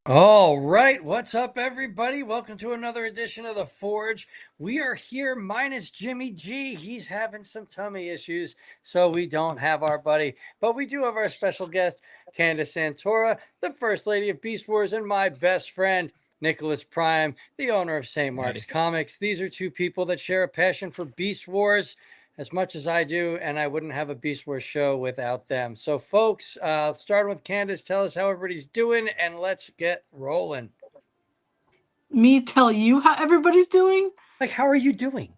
All right, what's up, everybody? Welcome to another edition of The Forge. We are here minus Jimmy G. He's having some tummy issues, so we don't have our buddy. But we do have our special guest, Candice Santora, the First Lady of Beast Wars, and my best friend, Nicholas Prime, the owner of St. Mark's Comics. These are two people that share a passion for Beast Wars as much as I do, and I wouldn't have a Beast Wars show without them. So, folks, starting with Candice, tell us how everybody's doing, and let's get rolling. Me tell you how everybody's doing? Like, how are you doing?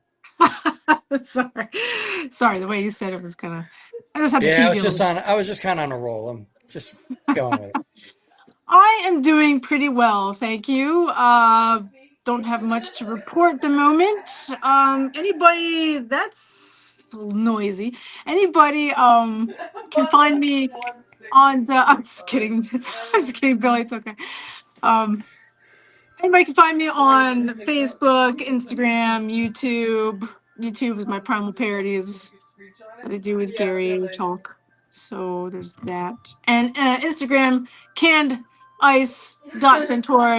Sorry, the way you said it was kind of. I just had to Yeah, tease you. I was just kind of on a roll. I'm just going with it. I am doing pretty well, thank you. Don't have much to report at the moment. Anybody that's noisy. Anybody can find me on. I'm just kidding. I'm just kidding, Billy. It's okay. Anybody can find me on Facebook, Instagram, YouTube. YouTube is my Primal Parodies that I do with Gary Chalk. So there's that. And Instagram, Santora.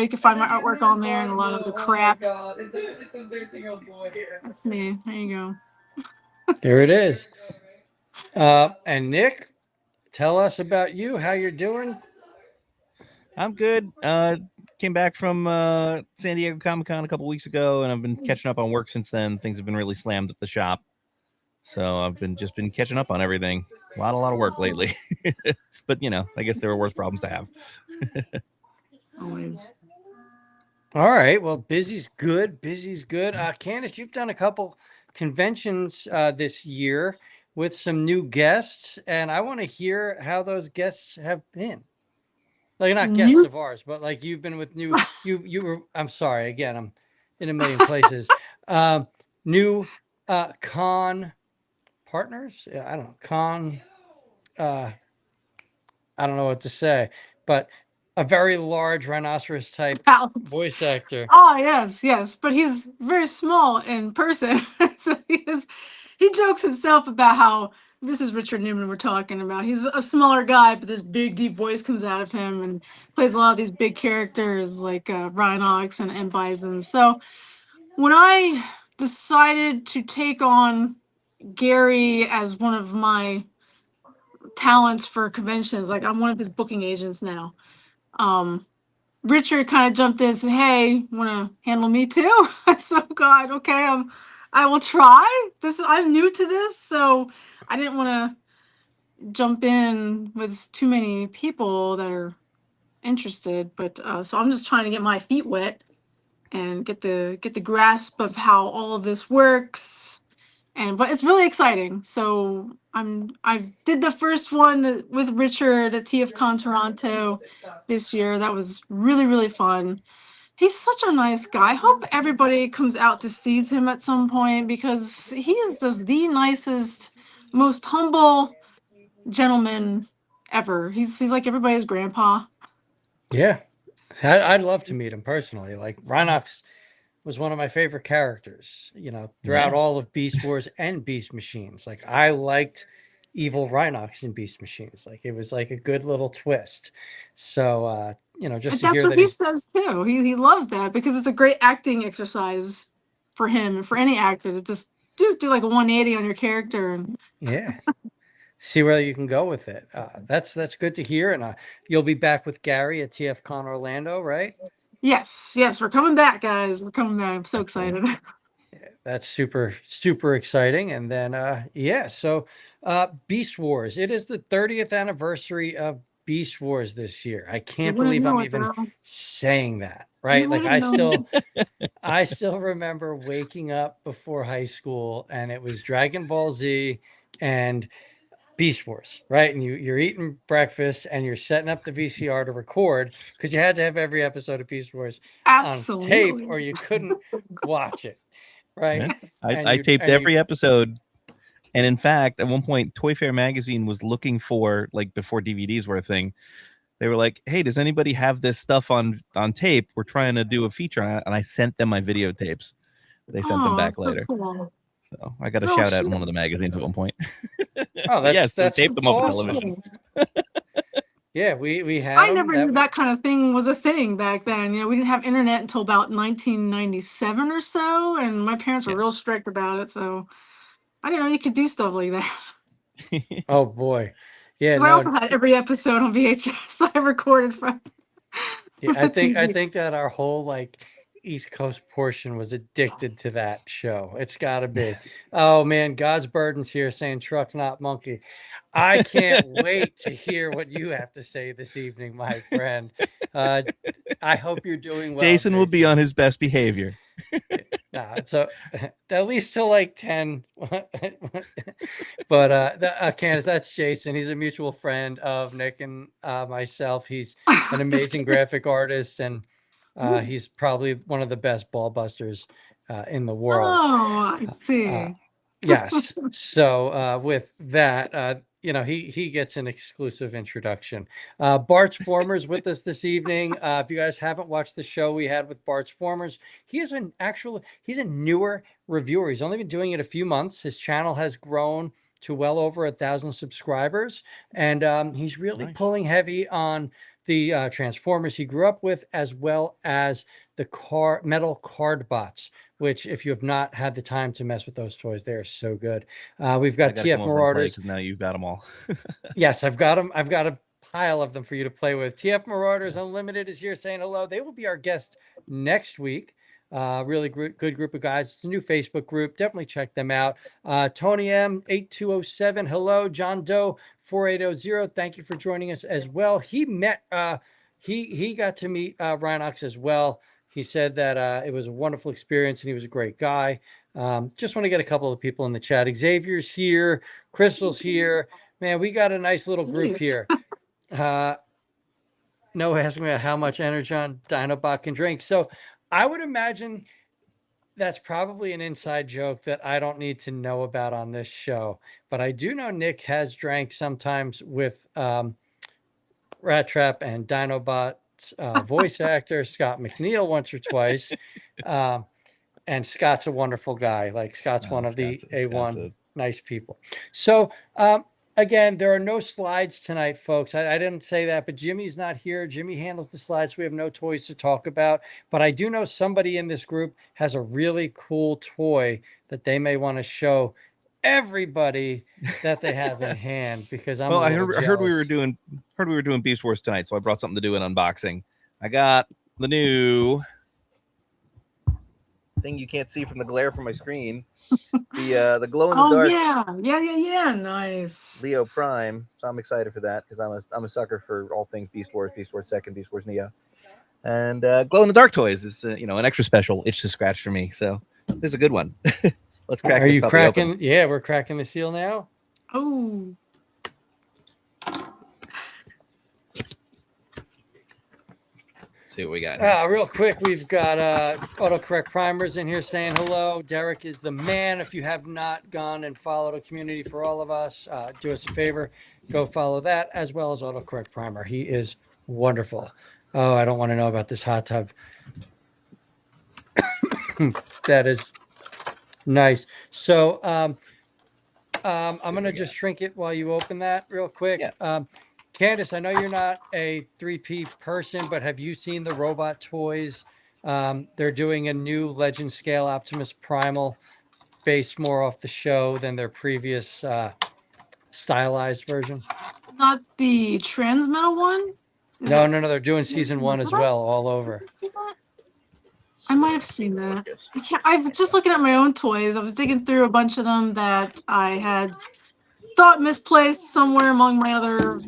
You can find my artwork on there and a lot of the crap. That's me. There you go. There it is. And Nick, tell us about you, how you're doing. I'm good. Came back from San Diego Comic-Con a couple weeks ago, and I've been catching up on work since then. Things have been really slammed at the shop, so I've been catching up on everything. A lot of work lately, but I guess there were worse problems to have. Always. All right. Well, busy's good. Busy's good. Candice, you've done a couple conventions this year with some new guests, and I want to hear how those guests have been. Like, not guests of ours, but like you've been with new. You were. I'm sorry. Again, I'm in a million places. New con partners. I don't know. Con. I don't know what to say, but a very large rhinoceros type voice actor. Oh yes, but he's very small in person. So he jokes himself about how this is Richard Newman we're talking about. He's a smaller guy, but this big deep voice comes out of him and plays a lot of these big characters like Rhinox and Bison. So when I decided to take on Gary as one of my talents for conventions, like I'm one of his booking agents now. Richard kind of jumped in and said, "Hey, want to handle me too?" I said, "Oh God, okay, I will try. I'm new to this, so I didn't want to jump in with too many people that are interested. But so I'm just trying to get my feet wet and get the grasp of how all of this works. But it's really exciting. So I did the first one with Richard at TFCon Toronto this year. That was really fun. He's such a nice guy. I hope everybody comes out to see him at some point because he is just the nicest, most humble gentleman ever. He's like everybody's grandpa. Yeah, I'd love to meet him personally. Like, Rhinox was one of my favorite characters, throughout all of Beast Wars and Beast Machines. Like, I liked evil Rhinox in Beast Machines. Like, it was like a good little twist. So, just to hear That's what that he says too. He loved that because it's a great acting exercise for him and for any actor to just do like a 180 on your character and yeah, see where you can go with it. That's good to hear. And you'll be back with Gary at TFCon Orlando, right? Yes, we're coming back, guys. We're coming back. I'm so excited. That's super exciting. And then so Beast Wars. It is the 30th anniversary of Beast Wars this year. I can't believe I'm even saying that, right? Like, I still remember waking up before high school and it was Dragon Ball Z and Beast Wars, right? And you're eating breakfast and you're setting up the VCR to record because you had to have every episode of Beast Wars on tape or you couldn't watch it, right? Yeah. I taped every episode. And in fact, at one point, Toy Fair magazine was looking for, like, before DVDs were a thing, they were like, "Hey, does anybody have this stuff on tape? We're trying to do a feature on it." And I sent them my videotapes. They sent them back later. Cool. So I got a shout out in one of the magazines at one point. Oh, that's taped them over television. Yeah, we had I them. never knew that kind of thing was a thing back then. You know, we didn't have internet until about 1997 or so, and my parents were Yeah. real strict about it. So I didn't know you could do stuff like that. Oh boy. Yeah, Because I also no. had every episode on VHS I recorded from Yeah, the I TV. think that our whole like East Coast portion was addicted to that show. It's got to be. Oh man, God's Burden's here saying truck not monkey. I can't wait to hear what you have to say this evening, my friend. Uh, I hope you're doing well, Jason will be Jason. on his best behavior. Nah, so at least till like 10. But Candace, that's Jason. He's a mutual friend of Nick and myself. He's an Just amazing kidding. graphic artist, and Ooh. he's probably one of the best ball busters in the world. Oh, I Uh, see. yes. So with that, he gets an exclusive introduction. Bart's Formers with us this evening. If you guys haven't watched the show we had with Bart's Formers, he's a newer reviewer. He's only been doing it a few months. His channel has grown to well over 1,000 subscribers, and he's really Nice. pulling heavy on the Transformers he grew up with, as well as the metal card bots, which if you have not had the time to mess with those toys, they are so good. We've I got gotta TF come over and play Marauders. because now you've got them all. Yes, I've got them. I've got a pile of them for you to play with. TF Marauders Unlimited is here saying hello. They will be our guest next week. Really good group of guys. It's a new Facebook group. Definitely check them out. Tony M 8207. Hello, John Doe 4800. Thank you for joining us as well. He got to meet Rhinox as well. He said that it was a wonderful experience and he was a great guy. Just want to get a couple of people in the chat. Xavier's here, Crystal's here. Man, we got a nice little group Jeez. here. No asking about how much Energon Dinobot can drink. So I would imagine that's probably an inside joke that I don't need to know about on this show. But I do know Nick has drank sometimes with Rat Trap and Dinobot's voice actor, Scott McNeil, once or twice. And Scott's a wonderful guy. Like Scott's one of the A1 nice people. So again, there are no slides tonight, folks. I didn't say that, but Jimmy's not here. Jimmy handles the slides. So we have no toys to talk about. But I do know somebody in this group has a really cool toy that they may want to show everybody that they have in hand, because I'm I heard we were doing Beast Wars tonight, so I brought something to do an unboxing. I got the new thing you can't see from the glare from my screen. The glow in the dark. Yeah. Nice. Leo Prime. So I'm excited for that because I'm a sucker for all things Beast Wars 2nd, Beast Wars Neo, and glow in the dark toys is an extra special itch to scratch for me. So this is a good one. Let's crack. Are this you puppy cracking? open. Yeah, we're cracking the seal now. Oh. See what we got here. Real quick, we've got autocorrect primers in here saying hello. Derek is the man. If you have not gone and followed a community for all of us, do us a favor, go follow that, as well as autocorrect primer. He is wonderful. Oh, I don't want to know about this hot tub. That is nice. So I'm going to just shrink it while you open that real quick. Yeah. Candice, I know you're not a 3P person, but have you seen the robot toys? They're doing a new Legend Scale Optimus Primal based more off the show than their previous stylized version. Not the Transmetal one? No. They're doing season 1 as well, all over. I might have seen that. I've just looking at my own toys. I was digging through a bunch of them that I had thought misplaced somewhere among my other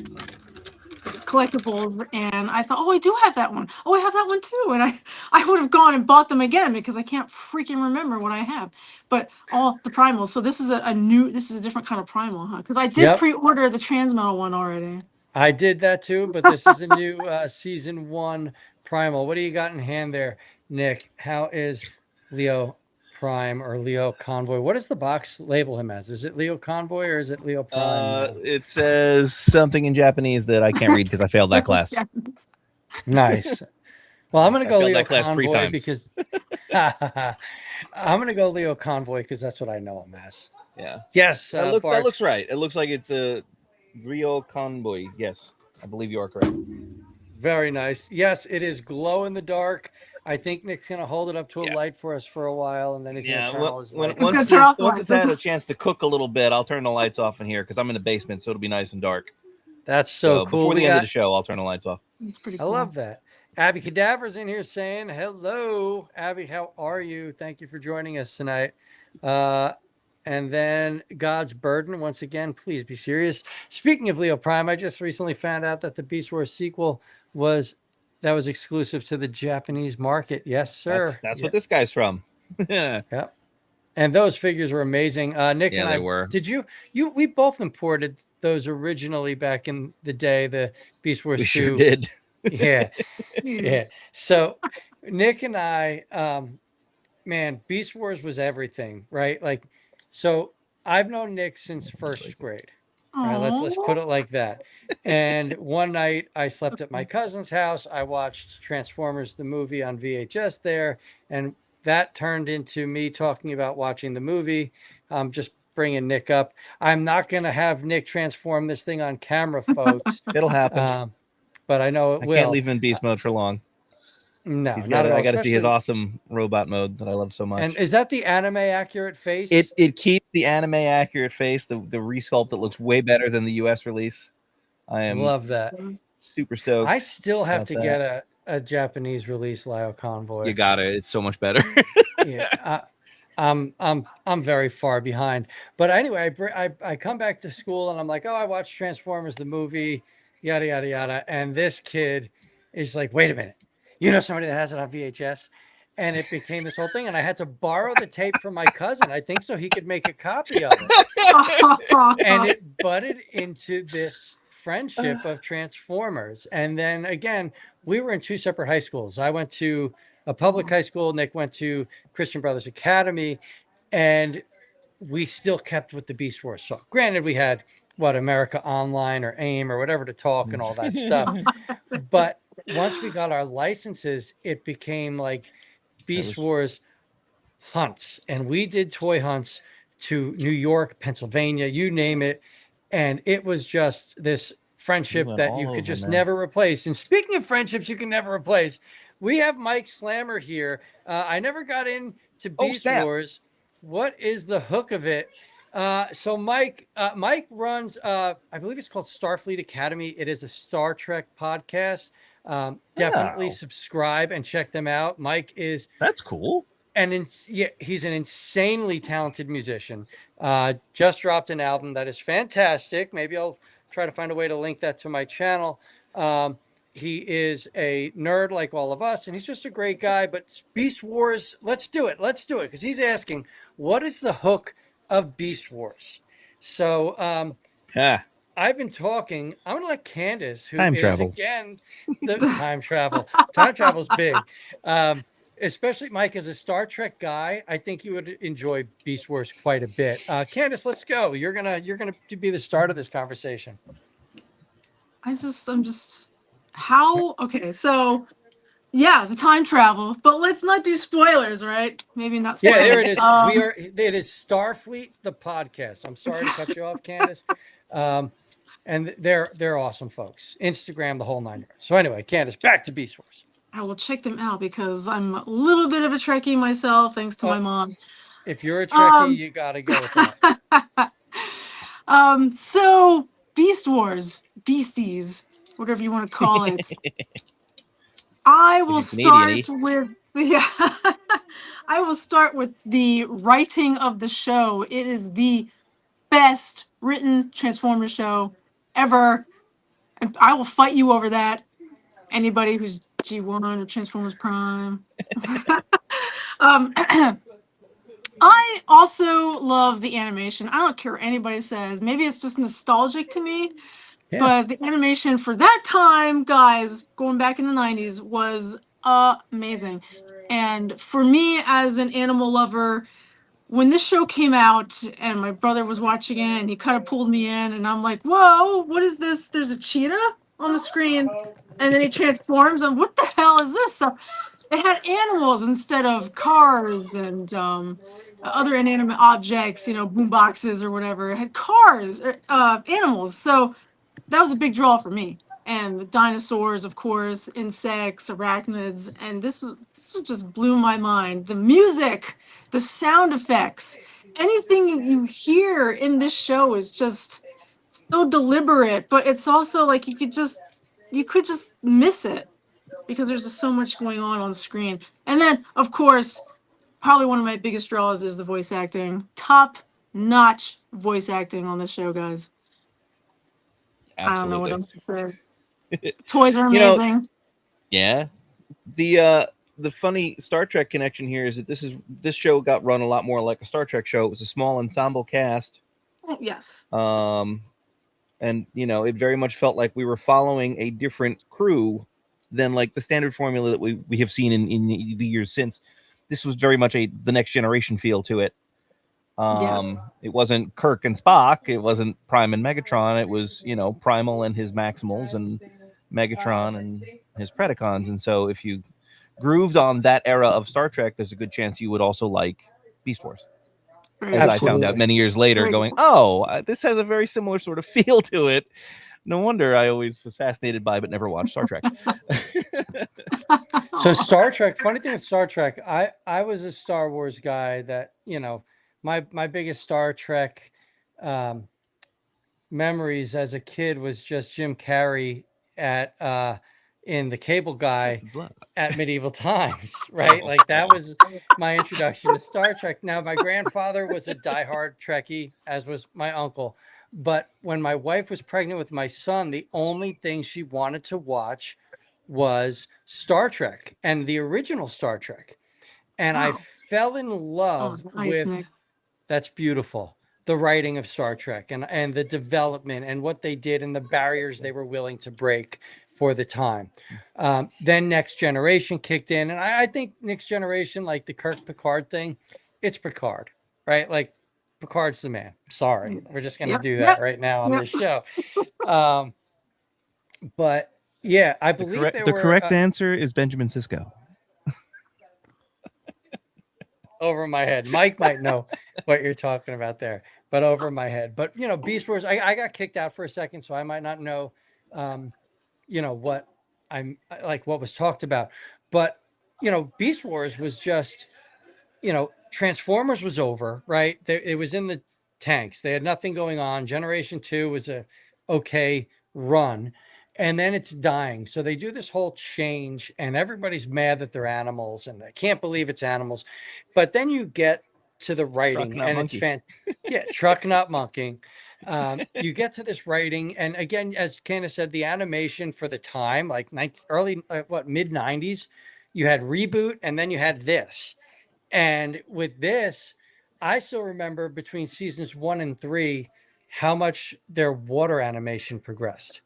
collectibles, and I thought, oh, I do have that one. Oh, I have that one too. And I would have gone and bought them again because I can't freaking remember what I have. But all the primals. So this is this is a different kind of primal, huh? Because I did pre-order the Transmetal one already. I did that too, but this is a new season 1 primal. What do you got in hand there, Nick? How is Leo Prime or Leo Convoy? What does the box label him as? Is it Leo Convoy or is it Leo Prime? It says something in Japanese that I can't read because I failed that class. Nice. Well, I'm going to go Leo that class Convoy 3 times. because I'm going to go Leo Convoy because that's what I know him as. Yeah. Yes. That looks right. It looks like it's a Rio Convoy. Yes. I believe you are correct. Very nice. Yes, it is glow in the dark. I think Nick's gonna hold it up to a Yeah. light for us for a while, and then he's gonna Yeah, turn all his when lights It's gonna off. turn off the once it's lights. had a chance to cook a little bit, I'll turn the lights off in here because I'm in the basement, so it'll be nice and dark. That's so So cool. before We the end of the got. show, I'll turn the lights off. It's pretty I cool. love that. Abby Cadaver's in here saying hello. Abby, how are you? Thank you for joining us tonight. Uh, and then God's Burden, once again, please be serious. Speaking of Leo Prime, I just recently found out that the Beast Wars sequel was exclusive to the Japanese market. Yes, sir. That's Yeah. what this guy's from. Yeah, Yeah. And those figures were amazing. Nick and they I, were. did we both imported those originally back in the day, the Beast Wars We 2. sure did. Yeah. Yeah. Jeez. So Nick and I, man, Beast Wars was everything, right? Like, so I've known Nick since first grade. All right, let's Aww. put it like that. And one night I slept at my cousin's house. I watched Transformers the movie on VHS there, and that turned into me talking about watching the movie. Just bringing Nick up. I'm not going to have Nick transform this thing on camera, folks, It'll happen. but I know it I will. can't leave him in beast mode for long. No, not at all. I got to see his Especially, awesome robot mode that I love so much. and is that the anime accurate face? It keeps the anime accurate face, the resculpt that looks way better than the US release. I am Love that. super stoked. I still have about to that. get a Japanese release Lio Convoy. You got it. It's so much better. Yeah, I'm very far behind. But anyway, I come back to school and I'm like, oh, I watched Transformers the movie, yada yada yada, and this kid is like, wait a minute, you know somebody that has it on VHS, and it became this whole thing, and I had to borrow the tape from my cousin, I think, so he could make a copy of it, and it butted into this friendship of Transformers, and then again, we were in two separate high schools. I went to a public high school. Nick went to Christian Brothers Academy, and we still kept with the Beast Wars song. Granted, we had America Online or AIM or whatever to talk and all that stuff. But once we got our licenses, it became like Beast Wars hunts, and we did toy hunts to New York, Pennsylvania, you name it, and it was just this friendship that you could just never replace. And speaking of friendships you can never replace, we have Mike Slammer here. I never got into Beast Wars. What is the hook of it? So Mike runs, I believe it's called Starfleet Academy. It is a Star Trek podcast. Definitely subscribe and check them out. Mike is That's cool. And he's an insanely talented musician. Just dropped an album that is fantastic. Maybe I'll try to find a way to link that to my channel. He is a nerd like all of us, and he's just a great guy. But Beast Wars, let's do it. Let's do it. Because he's asking, what is the hook of Beast Wars? So I've been talking. I'm going to let Candice, who time is, travel. again, the time travel. Time travel's big. Especially Mike, as a Star Trek guy, I think you would enjoy Beast Wars quite a bit. Candice, let's go. You're gonna be the start of this conversation. I'm just how okay, so yeah, the time travel, but let's not do spoilers, right? Maybe not spoilers. Yeah, there it is. It is Starfleet, the podcast. I'm sorry to cut you off, Candice. And they're awesome folks. Instagram, the whole 9 yards. So anyway, Candice, back to Beast Wars. I will check them out because I'm a little bit of a Trekkie myself, thanks to my mom. If you're a Trekkie, you got to go with that. So Beast Wars, Beasties, whatever you want to call it. I will start with I will start with the writing of the show. It is the best written Transformers show ever. And I will fight you over that. Anybody who's G1 or Transformers Prime. I also love the animation. I don't care what anybody says. Maybe it's just nostalgic to me. Yeah. But the animation for that time, guys, going back in the 90s, was amazing. And for me, as an animal lover, when this show came out and my brother was watching it and he kind of pulled me in and I'm like, whoa, what is this? There's a cheetah on the screen and then he transforms and what the hell is this? So it had animals instead of cars and other inanimate objects, boom boxes or whatever. It had cars, animals. So that was a big draw for me. and the dinosaurs, of course, insects, arachnids, and this just blew my mind. The music, the sound effects, anything you hear in this show is just so deliberate, but it's also like you could just miss it because there's just so much going on screen. And then, of course, probably one of my biggest draws is the voice acting. Top notch voice acting on the show, guys. I don't know what Absolutely. else to say. Toys are You know, amazing. yeah. The funny Star Trek connection here is that this show got run a lot more like a Star Trek show. It was a small ensemble cast. Yes. And it very much felt like we were following a different crew than like the standard formula that we have seen in the years since. This was very much the Next Generation feel to it. Yes. It wasn't Kirk and Spock. It wasn't Prime and Megatron. It was Primal and his Maximals and Megatron and his Predacons. And so if you grooved on that era of Star Trek, there's a good chance you would also like Beast Wars. As I found out many years later, going, this has a very similar sort of feel to it. No wonder I always was fascinated by, but never watched Star Trek. So Star Trek, funny thing with Star Trek, I was a Star Wars guy that, my biggest Star Trek memories as a kid was just Jim Carrey at in The Cable Guy at medieval times, right? Like that was my introduction to Star Trek. Now my grandfather was a diehard Trekkie, as was my uncle. But when my wife was pregnant with my son, the only thing she wanted to watch was Star Trek and the original Star Trek. And I fell in love with that's beautiful. The writing of Star Trek and the development and what they did and the barriers they were willing to break for the time. Then Next Generation kicked in. And I think Next Generation, like the Kirk Picard thing, it's Picard, right? Like Picard's the man. Sorry. We're just going to do that right now on this show. But yeah, I believe the correct answer is Benjamin Sisko. Over my head. Mike might know what you're talking about there, but over my head. But Beast Wars, I got kicked out for a second, so I might not know what I'm like what was talked about. But Beast Wars was just, Transformers was over, right? It was in the tanks. They had nothing going on. Generation 2 was a okay run. And then it's dying. So they do this whole change, and everybody's mad that they're animals, and I can't believe it's animals. But then you get to the writing, Truck, and monkey. it's truck, not monkey. You get to this writing, and again, as Candice said, the animation for the time, like mid 90s, you had Reboot, and then you had this. And with this, I still remember between seasons 1 and 3 how much their water animation progressed.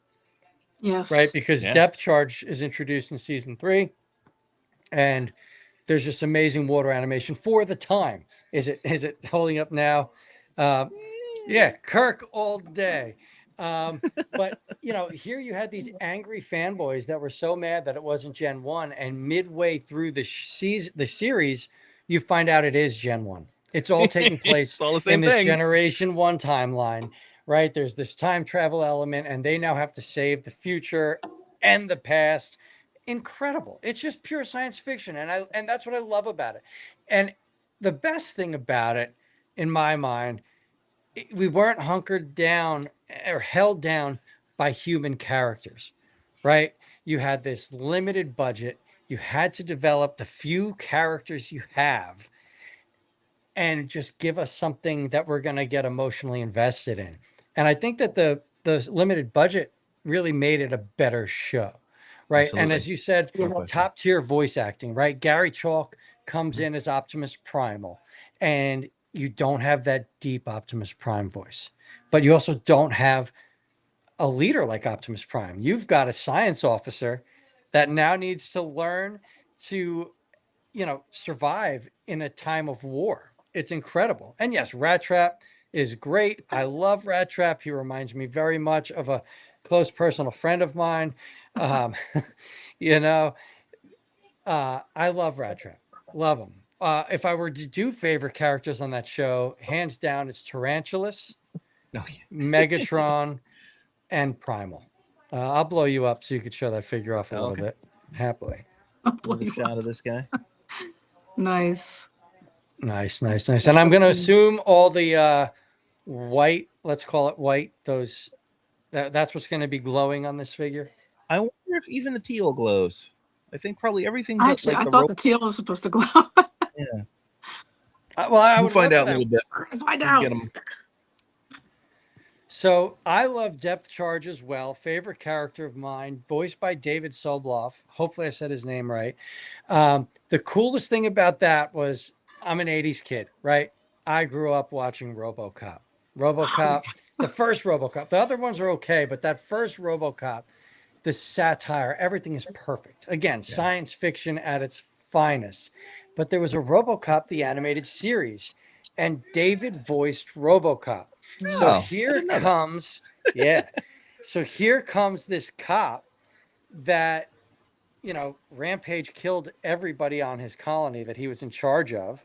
Yes. Right? Because Depth Charge is introduced in season 3, and there's just amazing water animation for the time. Is it holding up now? Yeah, Kirk all day. But here you had these angry fanboys that were so mad that it wasn't Gen 1, and midway through the series, you find out it is Gen 1. It's all taking place all the same in this thing. Generation 1 timeline, right? There's this time travel element, and they now have to save the future and the past. Incredible. It's just pure science fiction, and that's what I love about it. And the best thing about it, in my mind, we weren't hunkered down or held down by human characters, right? You had this limited budget. You had to develop the few characters you have and just give us something that we're going to get emotionally invested in. And I think that the limited budget really made it a better show, right? Absolutely. And as you said, top tier voice acting, right? Gary Chalk comes in as Optimus Primal, and you don't have that deep Optimus Prime voice, but you also don't have a leader like Optimus Prime. You've got a science officer that now needs to learn to, survive in a time of war. It's incredible. And yes, Rat Trap is great. I love Rat Trap. He reminds me very much of a close personal friend of mine. I love Rat Trap. Love him. If I were to do favorite characters on that show, hands down, it's Tarantulas, Megatron, and Primal. I'll blow you up so you could show that figure off a little Okay. bit. Happily. I'll blow Another you shot up. of this guy. Nice. Nice. And I'm going to assume all the white, let's call it white, that's what's going to be glowing on this figure. I wonder if even the teal glows. I think probably everything but Actually, like I the thought rope. the teal was supposed to glow. Yeah. Well, I We'll would find love out for in a that. little bit. Find We'll out. get 'em. So I love Depth Charge as well. Favorite character of mine, voiced by David Sobloff. Hopefully I said his name right. The coolest thing about that was I'm an 80s kid, right? I grew up watching RoboCop. Oh, RoboCop, yes. the first RoboCop. The other ones are okay, but that first RoboCop, the satire, everything is perfect. Again, science fiction at its finest. But there was a RoboCop, the animated series, and David voiced RoboCop. So Oh, I here didn't know that. comes, yeah. So here comes this cop that, Rampage killed everybody on his colony that he was in charge of,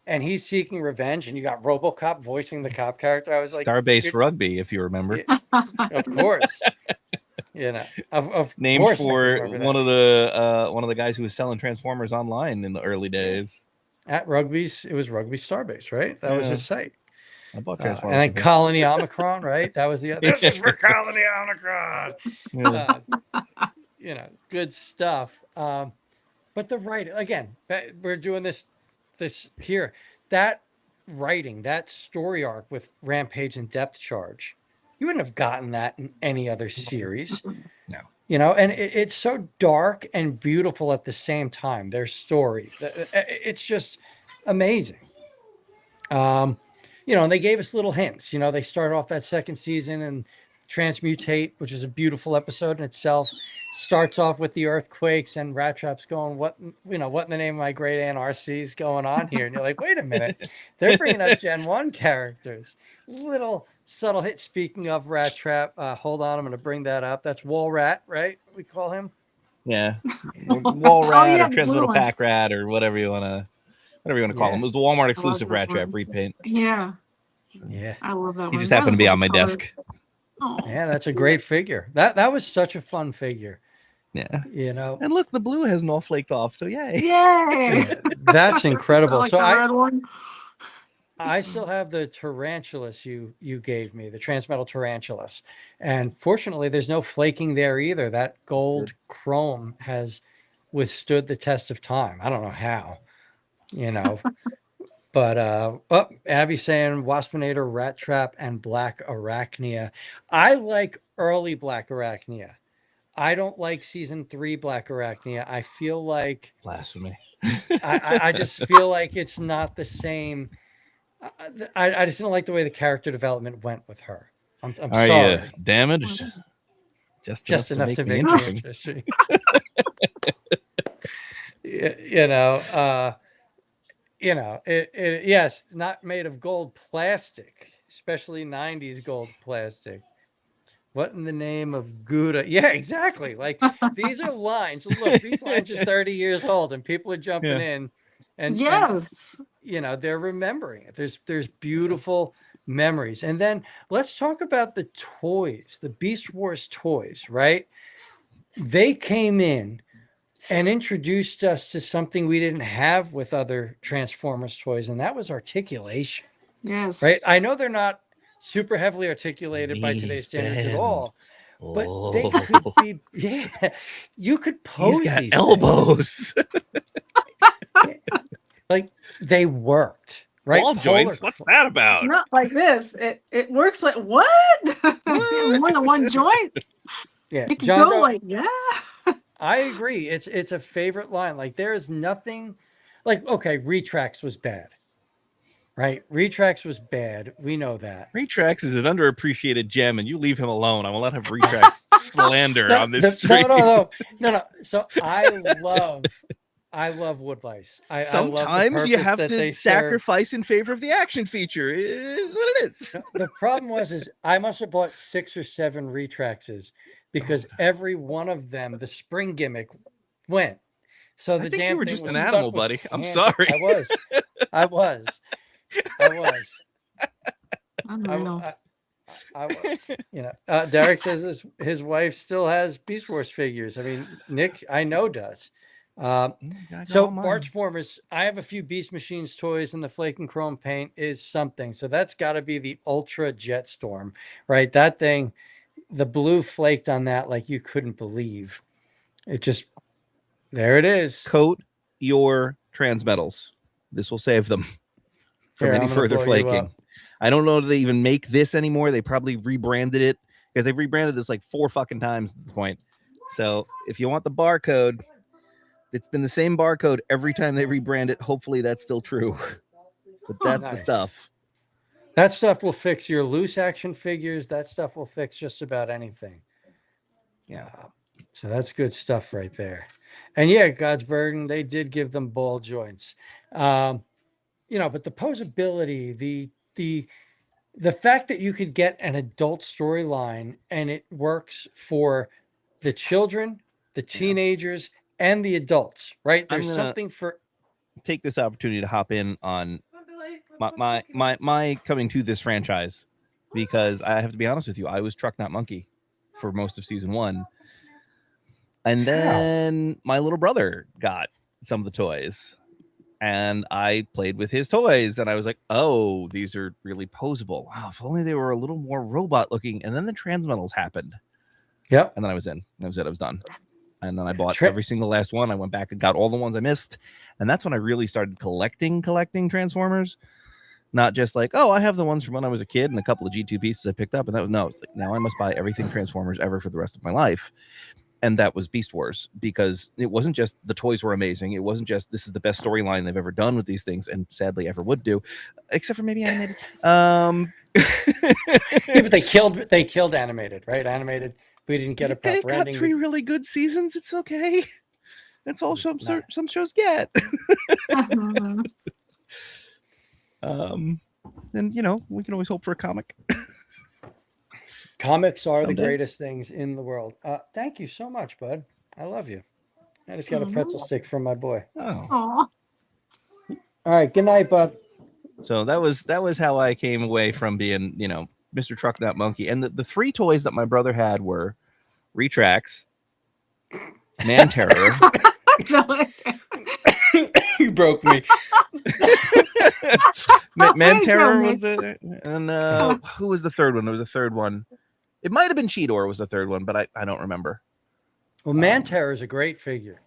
and he's seeking revenge. And you got RoboCop voicing the cop character. I was like, Starbase Rugby, if you remember. yeah, of course, of Named course I can for remember one that. of the guys who was selling Transformers online in the early days. At Rugby's, it was Rugby Starbase, right? That was Yeah. his site. I bought And Transformers. then Colony Omicron, right? That was the this is for Colony Omicron. Yeah. Good stuff. But the writing, again, we're doing this here. That writing, that story arc with Rampage and Depth Charge, you wouldn't have gotten that in any other series. No. And it's so dark and beautiful at the same time. Their story, it's just amazing. And they gave us little hints. They started off that second season and Transmutate, which is a beautiful episode in itself, starts off with the earthquakes and Rat Trap's going, what in the name of my great aunt RC is going on here? And you're like, wait a minute, they're bringing up Gen 1 characters. Little subtle hit. Speaking of Rat Trap, hold on, I'm going to bring that up. That's Wall Rat, right? We call him. Yeah. Wall Rat yeah, or Transmetal Pack Rat or whatever you want to call him. It was the Walmart exclusive Rat Trap repaint. Yeah. Yeah. I love that one. He just happened to be on my desk. Oh. Yeah, that's a great figure. That was such a fun figure. Yeah. And look, the blue hasn't all flaked off, so yay. Yeah, that's incredible. Like So the red one. I still have the Tarantulas you gave me, the Transmetal Tarantulas. And fortunately, there's no flaking there either. That gold chrome has withstood the test of time. I don't know how, But Abby's saying Waspinator, Rat Trap, and Black Arachnia. I like early Black Arachnia. I don't like season 3 Black Arachnia. I feel like blasphemy. I just feel like it's not the same. I just didn't like the way the character development went with her. I'm Are sorry. you damaged? Just enough to make me me interesting. Yes, not made of gold plastic, especially 90s gold plastic. What in the name of Gouda? Yeah, exactly. Like these are lines. Look, these lines are 30 years old and people are jumping in and yes. And, they're remembering it. There's beautiful memories. And then let's talk about the toys, the Beast Wars toys, right? They came in and introduced us to something we didn't have with other Transformers toys, and that was articulation. Yes. Right? I know they're not super heavily articulated by today's standards at all, but they could be, you could pose He's got these elbows. like they worked, right? Ball joints. What's that about? Not like this. It works like what? More than one joint. Yeah, You can go like I agree. It's a favorite line. Like there is nothing, like okay, Retrax was bad, right? Retrax was bad. We know that. Retrax is an underappreciated gem, and you leave him alone. I will not have Retrax slander on this stream. No. So I love wood lice. Sometimes you have to sacrifice in favor of the action feature. Is what it is. The problem is I must have bought 6 or 7 Retraxes because every one of them, the spring gimmick went. So the damn you were thing just was an stuck animal, with buddy. I'm hands. sorry. I was. I was. Derek says his wife still has Beast Wars figures. I mean, Nick, I know does. I got So all mine. Bargeformers, I have a few Beast Machines toys, and the Flake and Chrome paint is something. So that's got to be the Ultra Jetstorm, right? That thing, the blue flaked on that like you couldn't believe. It just, there it is. Coat your transmetals. This will save them from Here, any I'm gonna further blow you flaking. up. I don't know if they even make this anymore. They probably rebranded it because they've rebranded this like 4 fucking times at this point. So if you want the barcode, it's been the same barcode every time they rebrand it. Hopefully that's still true. But that's the Nice. stuff. That stuff will fix your loose action figures. That stuff will fix just about anything. Yeah. So that's good stuff right there. And yeah, God's Burden, they did give them ball joints. But the posability, the fact that you could get an adult storyline and it works for the children, the teenagers, and the adults, right? There's something for. Take this opportunity to hop in on my coming to this franchise, because I have to be honest with you, I was Truck Not Monkey for most of season 1, and then my little brother got some of the toys, and I played with his toys, and I was like, oh, these are really posable. Wow, if only they were a little more robot looking. And then the transmetals happened. Yep. And then I was in. That was it. I was done. And then I bought every single last one. I went back and got all the ones I missed. And that's when I really started collecting Transformers. Not just like, oh, I have the ones from when I was a kid and a couple of G2 pieces I picked up. And that was, no, it's like, now I must buy everything Transformers ever for the rest of my life. And that was Beast Wars, because it wasn't just the toys were amazing. It wasn't just this is the best storyline they've ever done with these things, and sadly ever would do, except for maybe animated. Yeah, but they killed animated, right? Animated. We didn't get a proper got ending. 3 really good seasons. It's okay. That's all some shows get. And we can always hope for a comic. Comics are the greatest things in the world. Thank you so much, bud. I love you. I just got a pretzel stick from my boy. Oh. All right. Good night, bud. So that was how I came away from being, Mr. Truck Not Monkey. And the 3 toys that my brother had were Retrax, Man Terror. You broke me. Man Terror was it, and who was the third one? There was a third one. It might have been Cheetor was the third one, but I don't remember. Well, Man Terror is a great figure,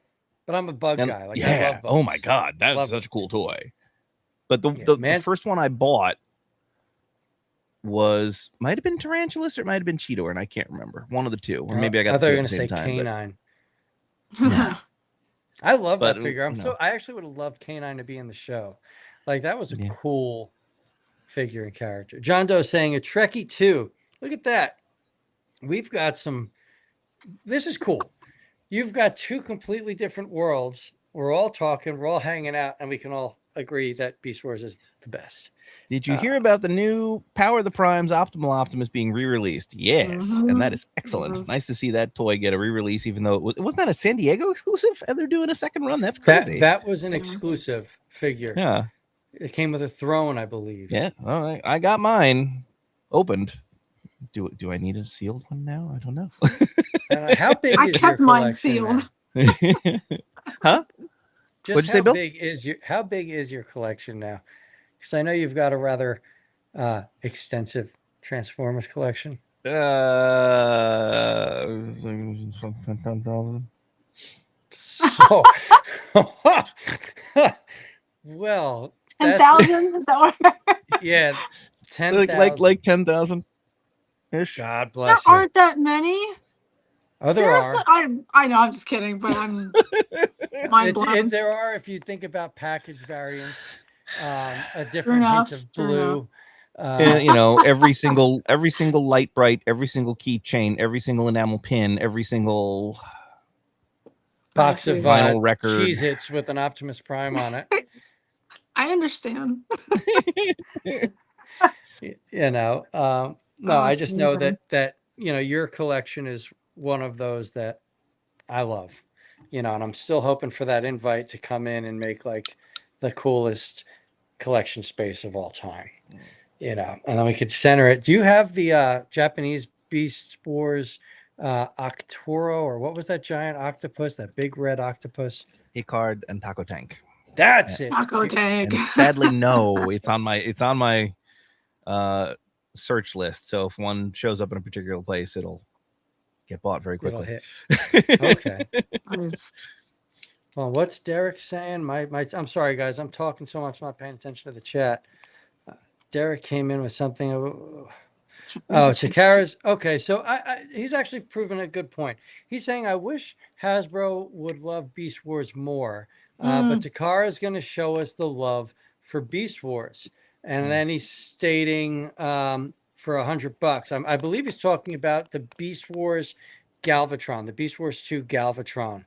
but I'm a bug guy. I love bugs. Oh my god, that's such a cool toy. But the first one I bought might have been Tarantulas or it might have been Cheetor, and I can't remember. One of the two, or maybe I got. I thought you were going to say Canine. But... I love that figure. I actually would have loved Canine to be in the show. Like that was a cool figure and character. John Doe saying a Trekkie 2. Look at that. We've got some. This is cool. You've got 2 completely different worlds. We're all talking. We're all hanging out, and we can all agree that Beast Wars is the best. Did you hear about the new Power of the Primes Optimal Optimus being re-released? Yes, and that is excellent. Yes. Nice to see that toy get a re-release, even though it wasn't that a San Diego exclusive, and they're doing a second run. That's crazy. That was an exclusive figure. Yeah, it came with a throne, I believe. Yeah, all right. I got mine opened. Do I need a sealed one now? I don't know. How big is your collection? I kept mine sealed. Huh? Just how big is your collection now? Because I know you've got a rather extensive Transformers collection. So, well, 10,000 is that what? Yeah, 10,000. like 10,000 ish. God bless there aren't that many. Oh, there Seriously, are. I know, I'm just kidding, but I'm mind blown. There are, if you think about package variants, a different hint of blue. Every single light bright, every single keychain, every single enamel pin, every single box of vinyl record, Cheez-Its with an Optimus Prime on it. I understand. No, I just know that your collection is one of those that I love, and I'm still hoping for that invite to come in and make like the coolest collection space of all time. and then we could center it. Do you have the Japanese Beast Wars Octoro, or what was that giant octopus, that big red octopus? Icard and Taco Tank. That's it. Taco Tank. And sadly, no, it's on my search list. So if one shows up in a particular place, it'll get bought very It'll quickly. hit. Okay. Nice. Well, what's Derek saying? I'm sorry, guys. I'm talking so much, I'm not paying attention to the chat. Derek came in with something. Oh, Takara's okay. So he's actually proven a good point. He's saying, I wish Hasbro would love Beast Wars more, but Takara's going to show us the love for Beast Wars. And then he's stating for $100. I believe he's talking about the Beast Wars Galvatron, the Beast Wars 2 Galvatron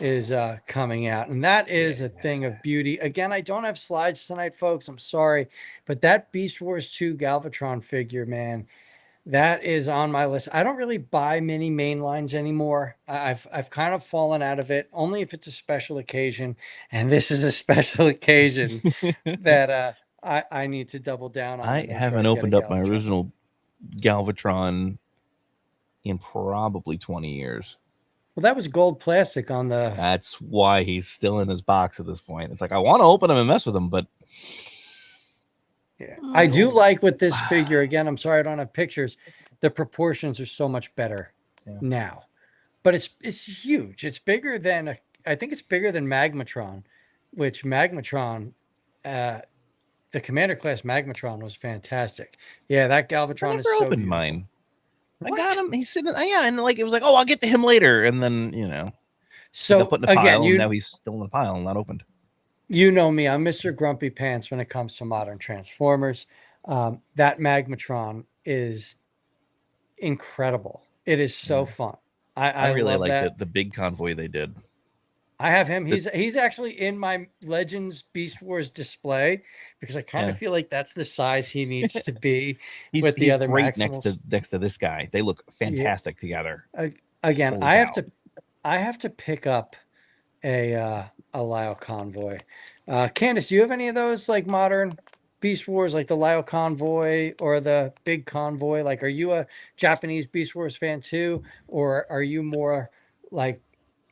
is coming out, and that is a thing of beauty. Again, I don't have slides tonight, folks. I'm sorry, but that Beast Wars 2 Galvatron figure, man, that is on my list. I don't really buy mini main lines anymore. I've kind of fallen out of it, only if it's a special occasion, and this is a special occasion that I need to double down on. I haven't opened up my original Galvatron in probably 20 years. Well, that was gold plastic on the... That's why he's still in his box at this point. It's like, I want to open him and mess with him, but... Yeah, I do like with this figure. Again, I'm sorry I don't have pictures. The proportions are so much better now. But it's huge. It's bigger than... I think it's bigger than Magmatron, which Magmatron... the Commander class Magmatron was fantastic. Yeah, that Galvatron is so opened beautiful. Mine. I got him. He's sitting. Yeah, and like it was like, oh, I'll get to him later, and then So put in a pile, and now he's still in the pile and not opened. You know me, I'm Mr. Grumpy Pants when it comes to modern Transformers. That Magmatron is incredible. It is so fun. I really love like that. The big convoy they did. I have him. He's actually in my Legends Beast Wars display because I kind of feel like that's the size he needs to be with the other great Maximals. next to this guy. They look fantastic together. Again, I have to pick up a Lyle Convoy. Candice, do you have any of those like modern Beast Wars, like the Lyle Convoy or the Big Convoy? Like, are you a Japanese Beast Wars fan too, or are you more like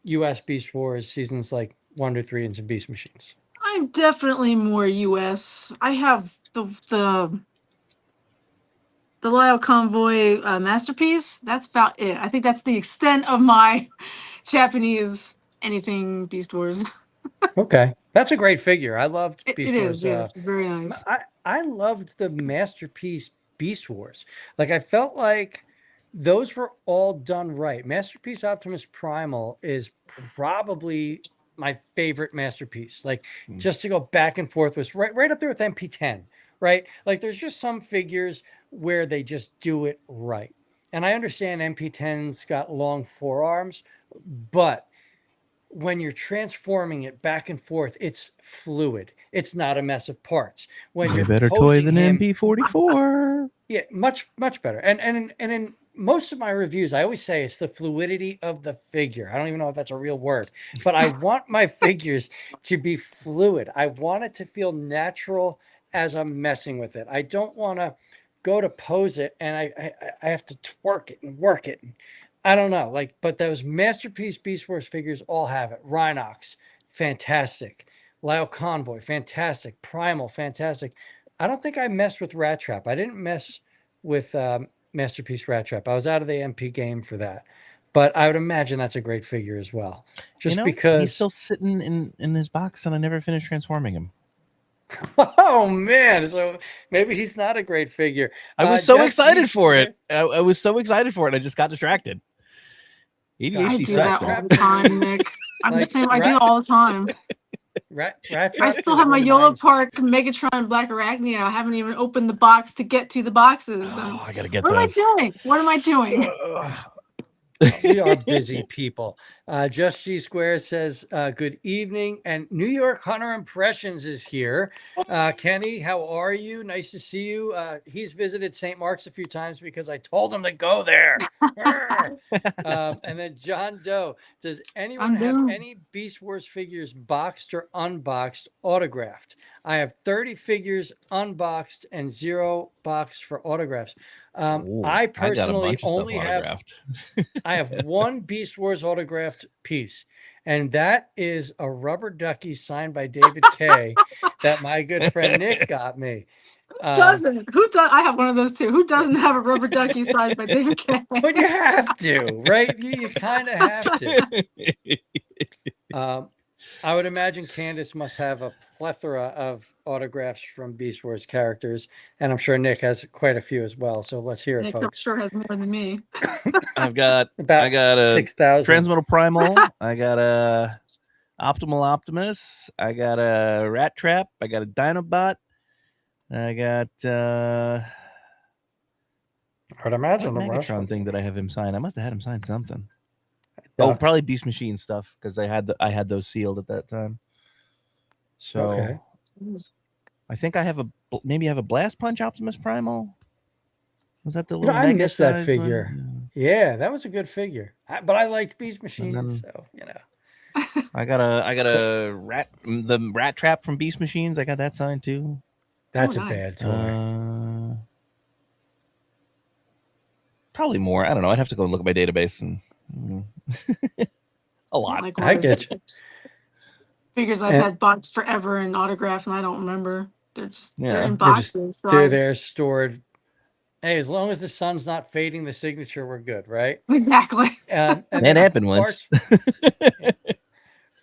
U.S. Beast Wars seasons like 1 to 3 and some Beast Machines? I'm definitely more U.S. I have the Lyle Convoy masterpiece. That's about it. I think that's the extent of my Japanese anything Beast Wars. Okay, that's a great figure. I loved Beast It Wars. is, yes, very nice. I loved the masterpiece Beast Wars. Like, I felt like those were all done right. Masterpiece Optimus Primal is probably my favorite masterpiece. Like, just to go back and forth was right up there with MP10, right? Like, there's just some figures where they just do it right. And I understand MP10's got long forearms, but when you're transforming it back and forth, it's fluid. It's not a mess of parts. When you're better toy than MP44. Yeah, much better. And in most of my reviews, I always say it's the fluidity of the figure. I don't even know if that's a real word, but I want my figures to be fluid. I want it to feel natural as I'm messing with it. I don't want to go to pose it and I have to twerk it and work it. I don't know, like, but those masterpiece Beast Wars figures all have it. Rhinox, fantastic. Lyle Convoy, fantastic. Primal, fantastic. I don't think I messed with Rat Trap. I didn't mess with Masterpiece Rat Trap. I was out of the MP game for that. But I would imagine that's a great figure as well. Just because he's still sitting in his box and I never finished transforming him. Oh man, so maybe he's not a great figure. I was so excited for it. I was so excited for it. I just got distracted. I do that all the time, Nick. I'm the same. I do it all the time. I still have my YOLO Park Megatron Black Arachnia. I haven't even opened the box to get to the boxes. Oh, I gotta get what those. What am I doing? We are busy people. Just G Square says, good evening. And New York Hunter Impressions is here. Kenny, how are you? Nice to see you. He's visited St. Mark's a few times because I told him to go there. And then John Doe, does anyone have any Beast Wars figures boxed or unboxed autographed? I have 30 figures unboxed and 0 box for autographs. Ooh, I got a personally bunch of stuff only have autographed. I have one Beast Wars autographed piece, and that is a rubber ducky signed by David Kay that my good friend Nick got me. Doesn't? Who does? I have one of those too. Who doesn't have a rubber ducky signed by David Kay? But you have to, right? You kind of have to. I would imagine Candice must have a plethora of autographs from Beast Wars characters, and I'm sure Nick has quite a few as well. So let's hear it, Nick, I'm folks. sure has more than me. I got About a 6,000. Transmetal Primal. I got a Optimal Optimus. I got a Rat Trap. I got a Dinobot. I got I would imagine the what rest Megatron would thing be. that I have him sign. I must have had him sign something. Yeah. Oh, probably Beast Machine stuff because I had those sealed at that time. So Okay. I think I have maybe I have a Blast Punch Optimus Primal. Was that the You know, little I mega missed that size figure. one? Yeah, that was a good figure. But I liked Beast Machines, then- so you know. I got a the Rat Trap from Beast Machines. I got that signed too. That's a nice. bad toy. Probably more. I don't know. I'd have to go and look at my database and a lot. I get you. Figures I've And- had boxed forever and autographed, and I don't remember. They're Yeah. in They're just- boxes. So They're there stored. Hey, as long as the sun's not fading the signature, we're good, right? exactly. And That then happened once.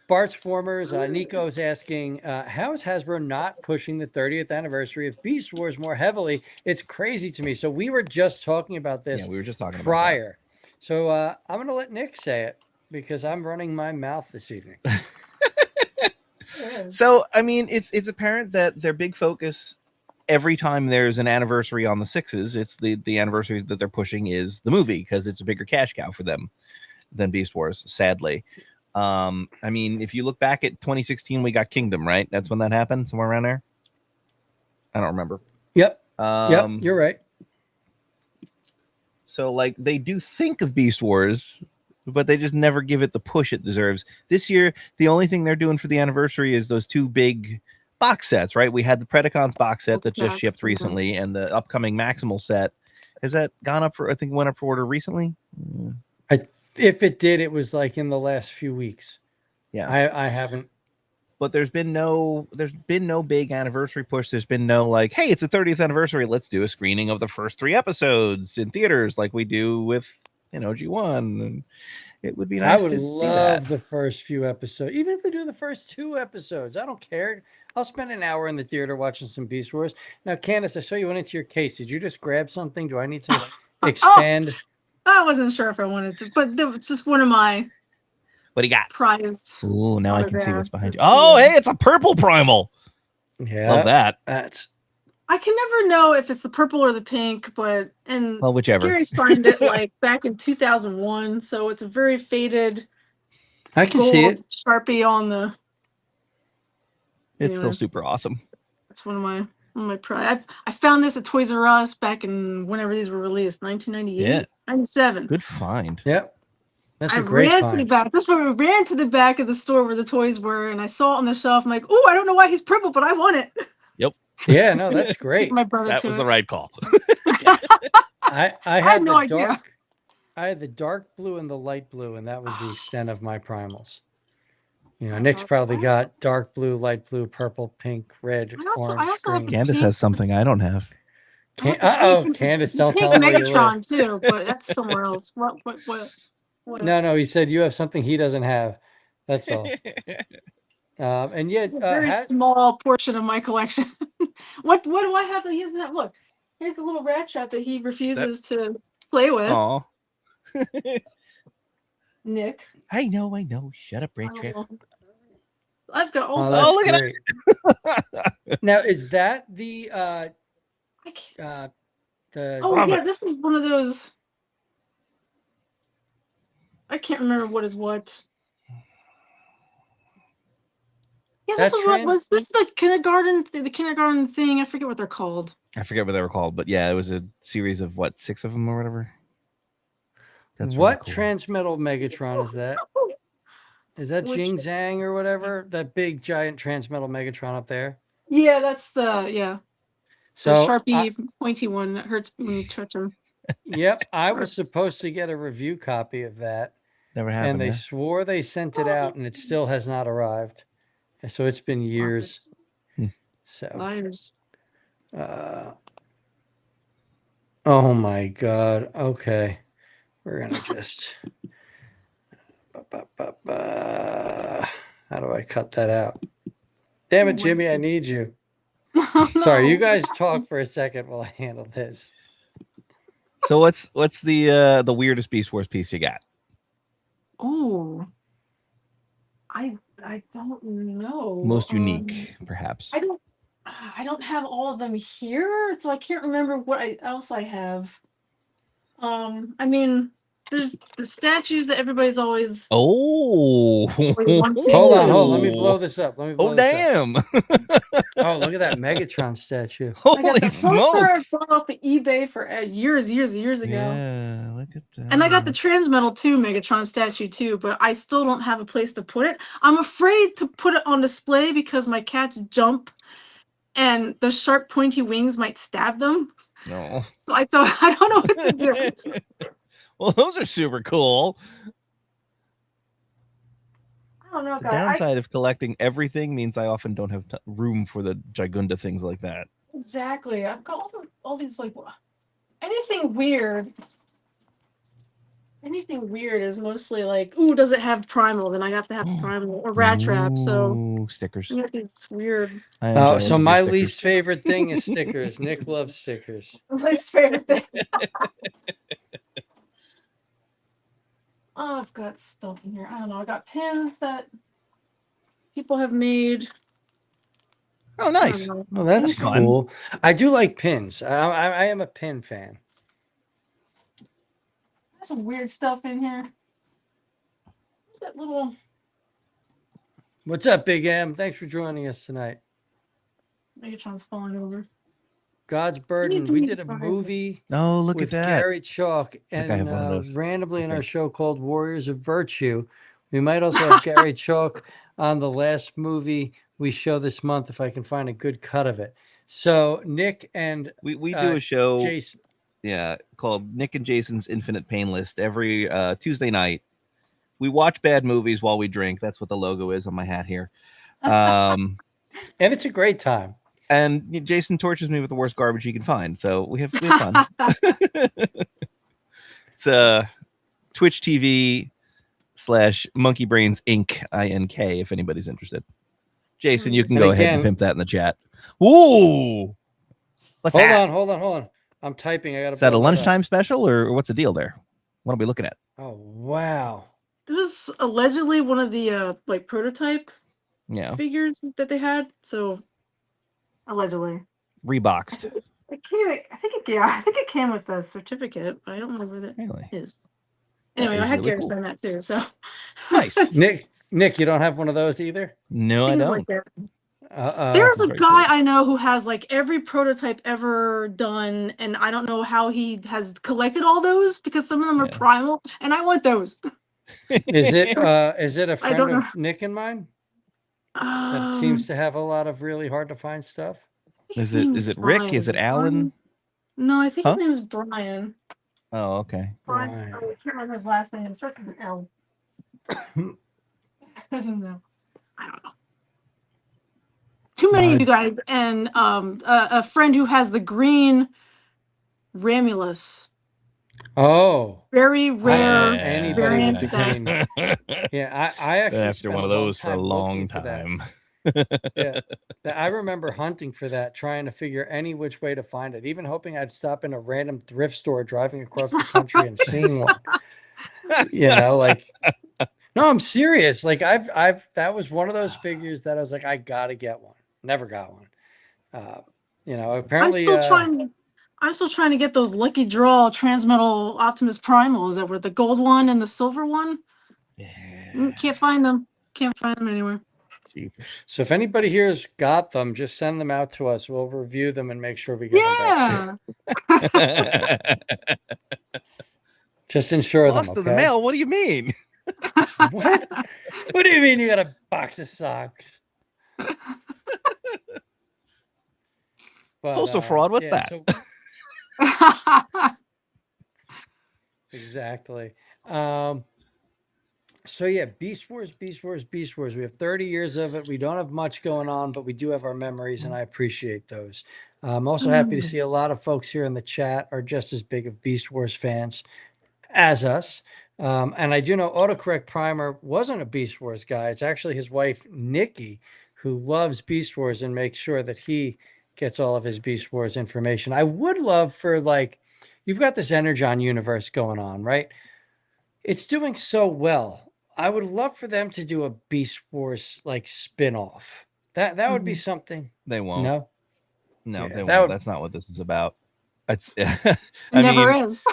Bart's Formers, Nico's asking, how is Hasbro not pushing the 30th anniversary of Beast Wars more heavily? It's crazy to me. So we were just talking about this Yeah, we were just talking prior. So I'm going to let Nick say it because I'm running my mouth this evening. So, I mean, it's apparent that their big focus every time there's an anniversary on the sixes, it's the anniversary that they're pushing is the movie because it's a bigger cash cow for them than Beast Wars, sadly. I mean, if you look back at 2016, we got Kingdom, right? That's when that happened, somewhere around there. I don't remember. Yep. Yep, you're right. So, like, they do think of Beast Wars, but they just never give it the push it deserves. This year, the only thing they're doing for the anniversary is those two big box sets, right? We had the Predacons box set that just shipped recently, and the upcoming Maximal set. Has that gone up for? I think it went up for order recently. If it did, it was like in the last few weeks. Yeah, I haven't. But there's been no big anniversary push. There's been no like, hey, it's a 30th anniversary. Let's do a screening of the first 3 episodes in theaters, like we do with G1. And it would be nice. I would to see love that. the first few episodes, even if they do the first 2 episodes. I don't care. I'll spend an hour in the theater watching some Beast Wars. Now, Candice, I saw you went into your case. Did you just grab something? Do I need to expand? I wasn't sure if I wanted to, but that was just one of my What do you got? prized. Oh, now I can see what's autographs. behind you. Oh, hey, it's a purple primal. Yeah, Love that. That's I can never know if it's the purple or the pink, but Well, whichever. Gary signed it like back in 2001, so it's a very faded I can gold see it. Sharpie on the. It's Anyway. still super awesome. That's one of my pride. I found this at Toys R Us back in whenever these were released, 1998, Yeah. 97. Good find. Yep, that's I a great ran to the find. back. That's where we ran to the back of the store where the toys were, and I saw it on the shelf. I'm like, oh, I don't know why he's purple, but I want it. Yeah, no, that's great. My brother That to was it. the right call. I had had no the idea. dark. I had the dark blue and the light blue, and that was the extent of my primals. That's Nick's awesome. probably got dark blue, light blue, purple, pink, red, I also orange, have green. Candice pink. has something I don't have. Candice, don't Pink tell him where you live. Megatron too, but that's somewhere else. What No, he said you have something he doesn't have. That's all. And yet, It's a very small portion of my collection. What do I have that he doesn't have? Look, here's the little rat trap that he refuses to play with. Oh, Nick. I know. Shut up, Ray Trip. I've got all. that's look at great. Now, is that the I can't. the? Oh yeah, this is one of those. I can't remember what is what. Yeah, this That is what was this the kindergarten thing? I forget what they're called. I forget what they were called, but yeah, it was a series of 6 of them or whatever. That's what really cool. Transmetal Megatron is that? Is that Which- Jing Zhang or whatever? That big giant Transmetal Megatron up there? Yeah, that's the The So, Sharpie pointy one that hurts when you touch them. yep, I was supposed to get a review copy of that, Never and happened. they Huh? swore they sent it out, and it still has not arrived. So it's been years. So, Liars. oh my God. Okay, we're gonna just. How do I cut that out? Damn it, Jimmy! I need you. Oh, no. Sorry, you guys talk for a second while I handle this. So what's the weirdest Beast Wars piece you got? Oh, I don't know. Most unique, perhaps. I don't have all of them here, so I can't remember what else I have. I mean, there's the statues that everybody's always Oh, wanting. Hold on. Let me blow this up. Let me blow oh this up. damn! Oh, look at that Megatron statue. I got Holy the poster I smokes! bought off of eBay for years ago. Yeah, look at that. And I got the Transmetal 2 Megatron statue too, but I still don't have a place to put it. I'm afraid to put it on display because my cats jump and the sharp pointy wings might stab them. No. So I don't know what to do. Well, those are super cool. I don't know, The guys. downside of collecting everything means I often don't have room for the Gigunda things like that. Exactly. I've got all these like anything weird. Anything weird is mostly like, ooh, does it have Primal? Then I have to have Primal or Rat Trap. So Ooh, stickers. you know, these weird. I am Oh, jealous so of your my stickers. least favorite thing is stickers. Nick loves stickers. Least favorite thing. Oh, I've got stuff in here. I don't know. I got pins that people have made. Oh, nice. I don't know. Well, that's That's fun. cool. I do like pins. I am a pin fan. There's some weird stuff in here. What's that little? What's up, Big M? Thanks for joining us tonight. Megatron's falling over. God's Burden. We did a movie Oh, look with at that. Gary Chalk, I think I have one of and those, randomly I in our think. show called Warriors of Virtue. We might also have Gary Chalk on the last movie we show this month if I can find a good cut of it. So Nick and We do a show, Jason. yeah, called Nick and Jason's Infinite Pain List every Tuesday night. We watch bad movies while we drink. That's what the logo is on my hat here. And it's a great time. And Jason tortures me with the worst garbage he can find. So we have fun. It's Twitch TV / Monkey Brains Inc. INK if anybody's interested. Jason, you can And go ahead and again- pimp that in the chat. Ooh. What's that? Hold on. I'm typing. I got to. Is that a lunchtime special or what's the deal there? What are we looking at? Oh wow. This was allegedly one of the like prototype Yeah. figures that they had. So allegedly. Reboxed. It came. I think it came with a certificate, but I don't know where that Really? is. That Anyway, is I had really Gary cool. sign that too. So Nice. Nick, you don't have one of those either? No, I things don't. like that. Uh-oh. There's a Very guy cool. I know who has like every prototype ever done, and I don't know how he has collected all those because some of them are Yeah. Primal, and I want those. Is it a I friend don't know. of Nick and mine that seems to have a lot of really hard to find stuff? Is it Rick? Is it Alan? No, I think Huh? his name is Brian. Oh, okay. Brian. Brian. Oh, I can't remember his last name. It starts with an L. Doesn't know. I don't know. Too many of you guys, and a friend who has the green Ramulus. Oh, Very rare. anybody variant with the that- green. Yeah, I actually After spent one of long those for a time long looking for that. time. Yeah, I remember hunting for that, trying to figure any which way to find it, even hoping I'd stop in a random thrift store driving across the country and seeing one. You know, like, no, I'm serious. Like that was one of those figures that I was like, I gotta get one. Never got one. You know, apparently I'm still trying to get those lucky draw Transmetal Optimus Primals that were the gold one and the silver one. Yeah. Can't find them. Can't find them anywhere. So if anybody here has got them, just send them out to us. We'll review them and make sure we get them back to you. Just insure them, Lost okay? in the mail? What do you mean? What? What do you mean you got a box of socks? But Postal fraud. What's yeah, that? so exactly. So yeah, Beast Wars, Beast Wars, Beast Wars. We have 30 years of it. We don't have much going on, but we do have our memories, and I appreciate those. I'm also happy to see a lot of folks here in the chat are just as big of Beast Wars fans as us. And I do know Autocorrect Primer wasn't a Beast Wars guy. It's actually his wife, Nikki, who loves Beast Wars and makes sure that he gets all of his Beast Wars information. I would love for, like, you've got this Energon universe going on, right? It's doing so well. I would love for them to do a Beast Wars like spin-off. That would be something. They won't. No? No, Yeah, they that won't. would That's not what this is about. It's It I never mean, is.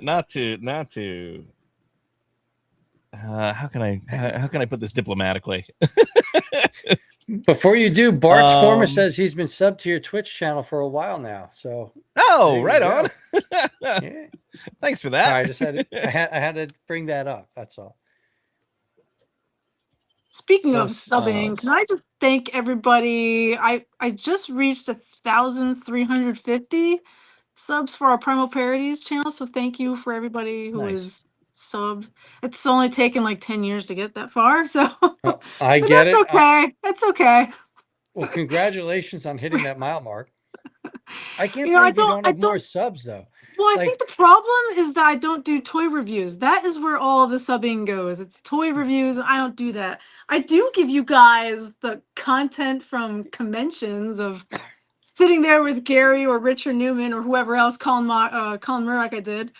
not to how can I put this diplomatically? Before you do, Bart's Former Um, says he's been subbed to your Twitch channel for a while now. So Oh, there you right go. on. Yeah. Thanks for that. Sorry, I just had to bring that up. That's all. Speaking So, of subbing, can I just thank everybody? I just reached 1,350 subs for our Primal Parodies channel, so thank you for everybody who Nice. is subbed. It's only taken like 10 years to get that far, so I but get that's it. okay. That's okay. Well, congratulations on hitting that mile mark. I can't You know, believe you don't have more subs though. Well, I Like, think the problem is that I don't do toy reviews. That is where all the subbing goes. It's toy reviews, and I don't do that. I do give you guys the content from conventions of sitting there with Gary or Richard Newman or whoever else, Colin Murdoch I did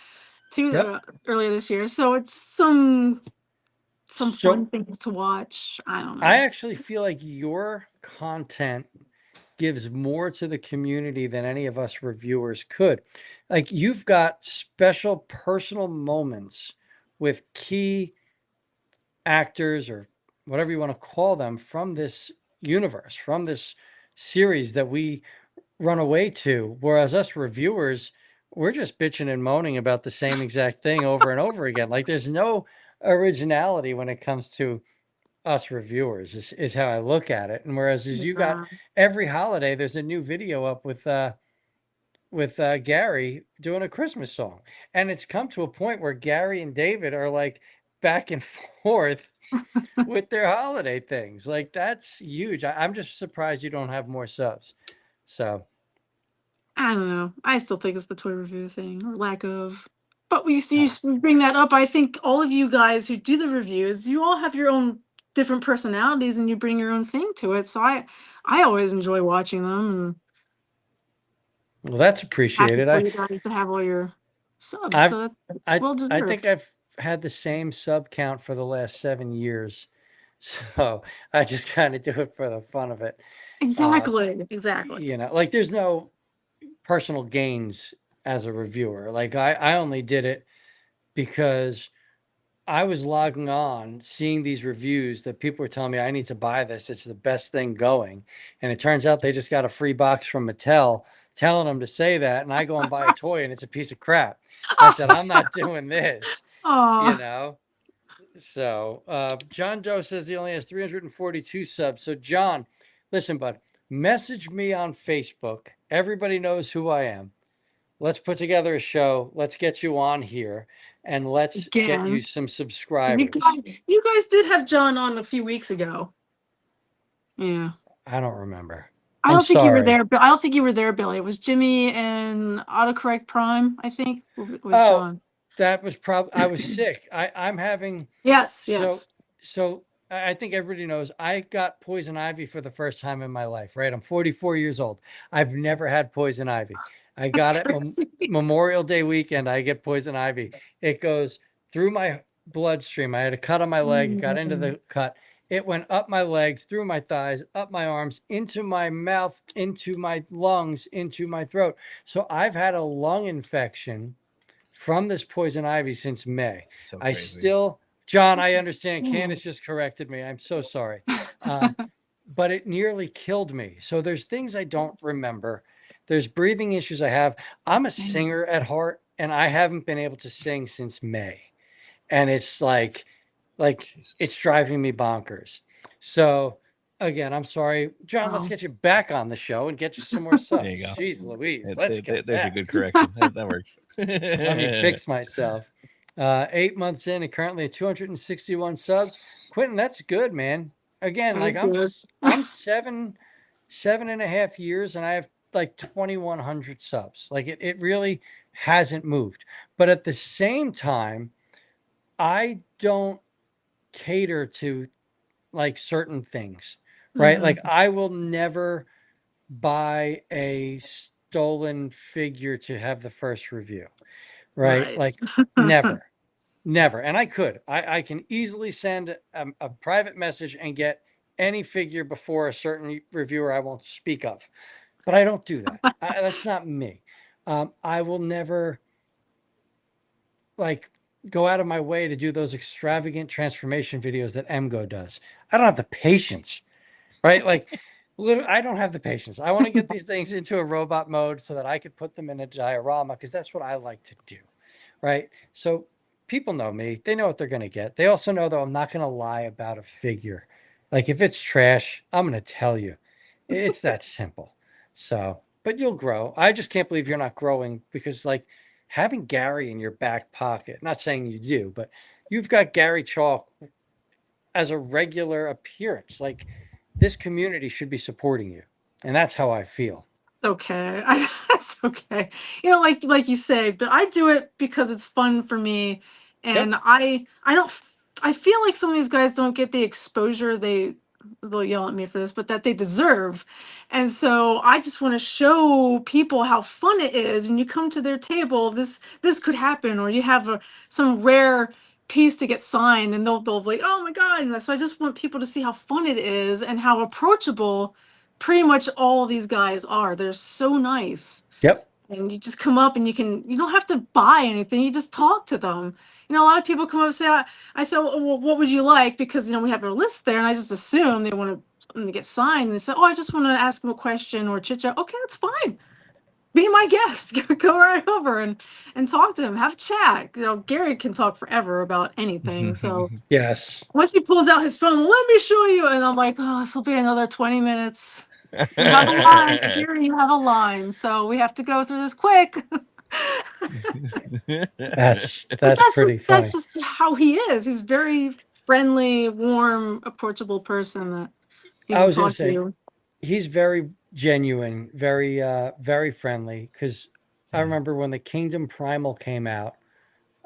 too Yep. earlier this year. So it's some So fun things to watch. I don't know. I actually feel like your content gives more to the community than any of us reviewers could. Like, you've got special personal moments with key actors or whatever you want to call them from this universe, from this series that we run away to. Whereas us reviewers, we're just bitching and moaning about the same exact thing over and over again. Like, there's no originality when it comes to us reviewers is how I look at it. And whereas as you got every holiday, there's a new video up with Gary doing a Christmas song. And it's come to a point where Gary and David are like back and forth with their holiday things. Like, that's huge. I'm just surprised you don't have more subs. So I don't know. I still think it's the toy review thing or lack of. But you bring that up. I think all of you guys who do the reviews, you all have your own different personalities and you bring your own thing to it. So I always enjoy watching them, and well, that's happy appreciated. for you guys to have all your subs. So that's well I deserved. think I've had the same sub count for the last 7 years. So I just kind of do it for the fun of it. Exactly. You know, like, there's no personal gains as a reviewer. Like, I only did it because I was logging on, seeing these reviews that people were telling me I need to buy this. It's the best thing going. And it turns out they just got a free box from Mattel telling them to say that. And I go and buy a toy and it's a piece of crap. I said, I'm not doing this, you know? So John Doe says he only has 342 subs. So John, listen, bud, message me on Facebook. Everybody knows who I am. Let's put together a show. Let's get you on here and let's get you some subscribers. You guys did have John on a few weeks ago. Yeah. I don't remember. I don't think you were there, but I don't think you were there, Billy. It was Jimmy and Autocorrect Prime, I think, with John. That was probably, I was sick. I'm having. Yes. So I think everybody knows I got poison ivy for the first time in my life, right? I'm 44 years old. I've never had poison ivy. I got it Memorial Day weekend. I get poison ivy. It goes through my bloodstream. I had a cut on my leg. It got into the cut. It went up my legs, through my thighs, up my arms, into my mouth, into my lungs, into my throat. So I've had a lung infection from this poison ivy since May. So I crazy. still, John, I understand. Candice just corrected me. I'm so sorry. But it nearly killed me. So there's things I don't remember. There's breathing issues I have. I'm a singer at heart, and I haven't been able to sing since May. And it's like it's driving me bonkers. So Again, I'm sorry, John. Let's Oh, get you back on the show and get you some more There you subs. go. Jeez Louise, let's get There's a that. good correction. That works. Let me fix myself. 8 months in and currently at 261 subs. Quentin, that's good, man. Again, that like is good. I'm 7.5 years and I have like 2,100 subs. Like it really hasn't moved. But at the same time, I don't cater to like certain things, right? Mhm. Like I will never buy a stolen figure to have the first review, right? Right. Like never, never. And I can easily send a private message and get any figure before a certain reviewer I won't speak of, but I don't do that. That's not me. I will never like go out of my way to do those extravagant transformation videos that MGO does. I don't have the patience, right? Like, literally, I don't have the patience. I want to get these things into a robot mode so that I could put them in a diorama because that's what I like to do, right? So people know me. They know what they're going to get. They also know that I'm not going to lie about a figure. Like if it's trash, I'm going to tell you. It's that simple. So, but you'll grow. I just can't believe you're not growing because like having Gary in your back pocket, not saying you do, but you've got Gary Chalk as a regular appearance. Like this community should be supporting you. And that's how I feel. It's okay. It's okay. Like you say, but I do it because it's fun for me, Yep. and I don't. I feel like some of these guys don't get the exposure they'll yell at me for this, but that they deserve. And so I just want to show people how fun it is when you come to their table. This could happen, or you have some rare piece to get signed, and they'll be like, oh my god! And so I just want people to see how fun it is and how approachable pretty much all these guys are. They're so nice. Yep. And you just come up and you don't have to buy anything. You just talk to them. A lot of people come up and say, I said, well, what would you like? Because, we have a list there and I just assume they want to get signed. And they say, oh, I just want to ask them a question or chit chat. Okay, that's fine. Be my guest. Go right over and talk to him. Have a chat. Gary can talk forever about anything. So Yes. once he pulls out his phone, let me show you. And I'm like, oh, this will be another 20 minutes. You have a line, Gary, you have a line. So we have to go through this quick. That's But that's pretty that's funny. just how he is. He's very friendly, warm, approachable person that I people was gonna talk to say you. he's very genuine, very friendly. Because I remember when the Kingdom Primal came out,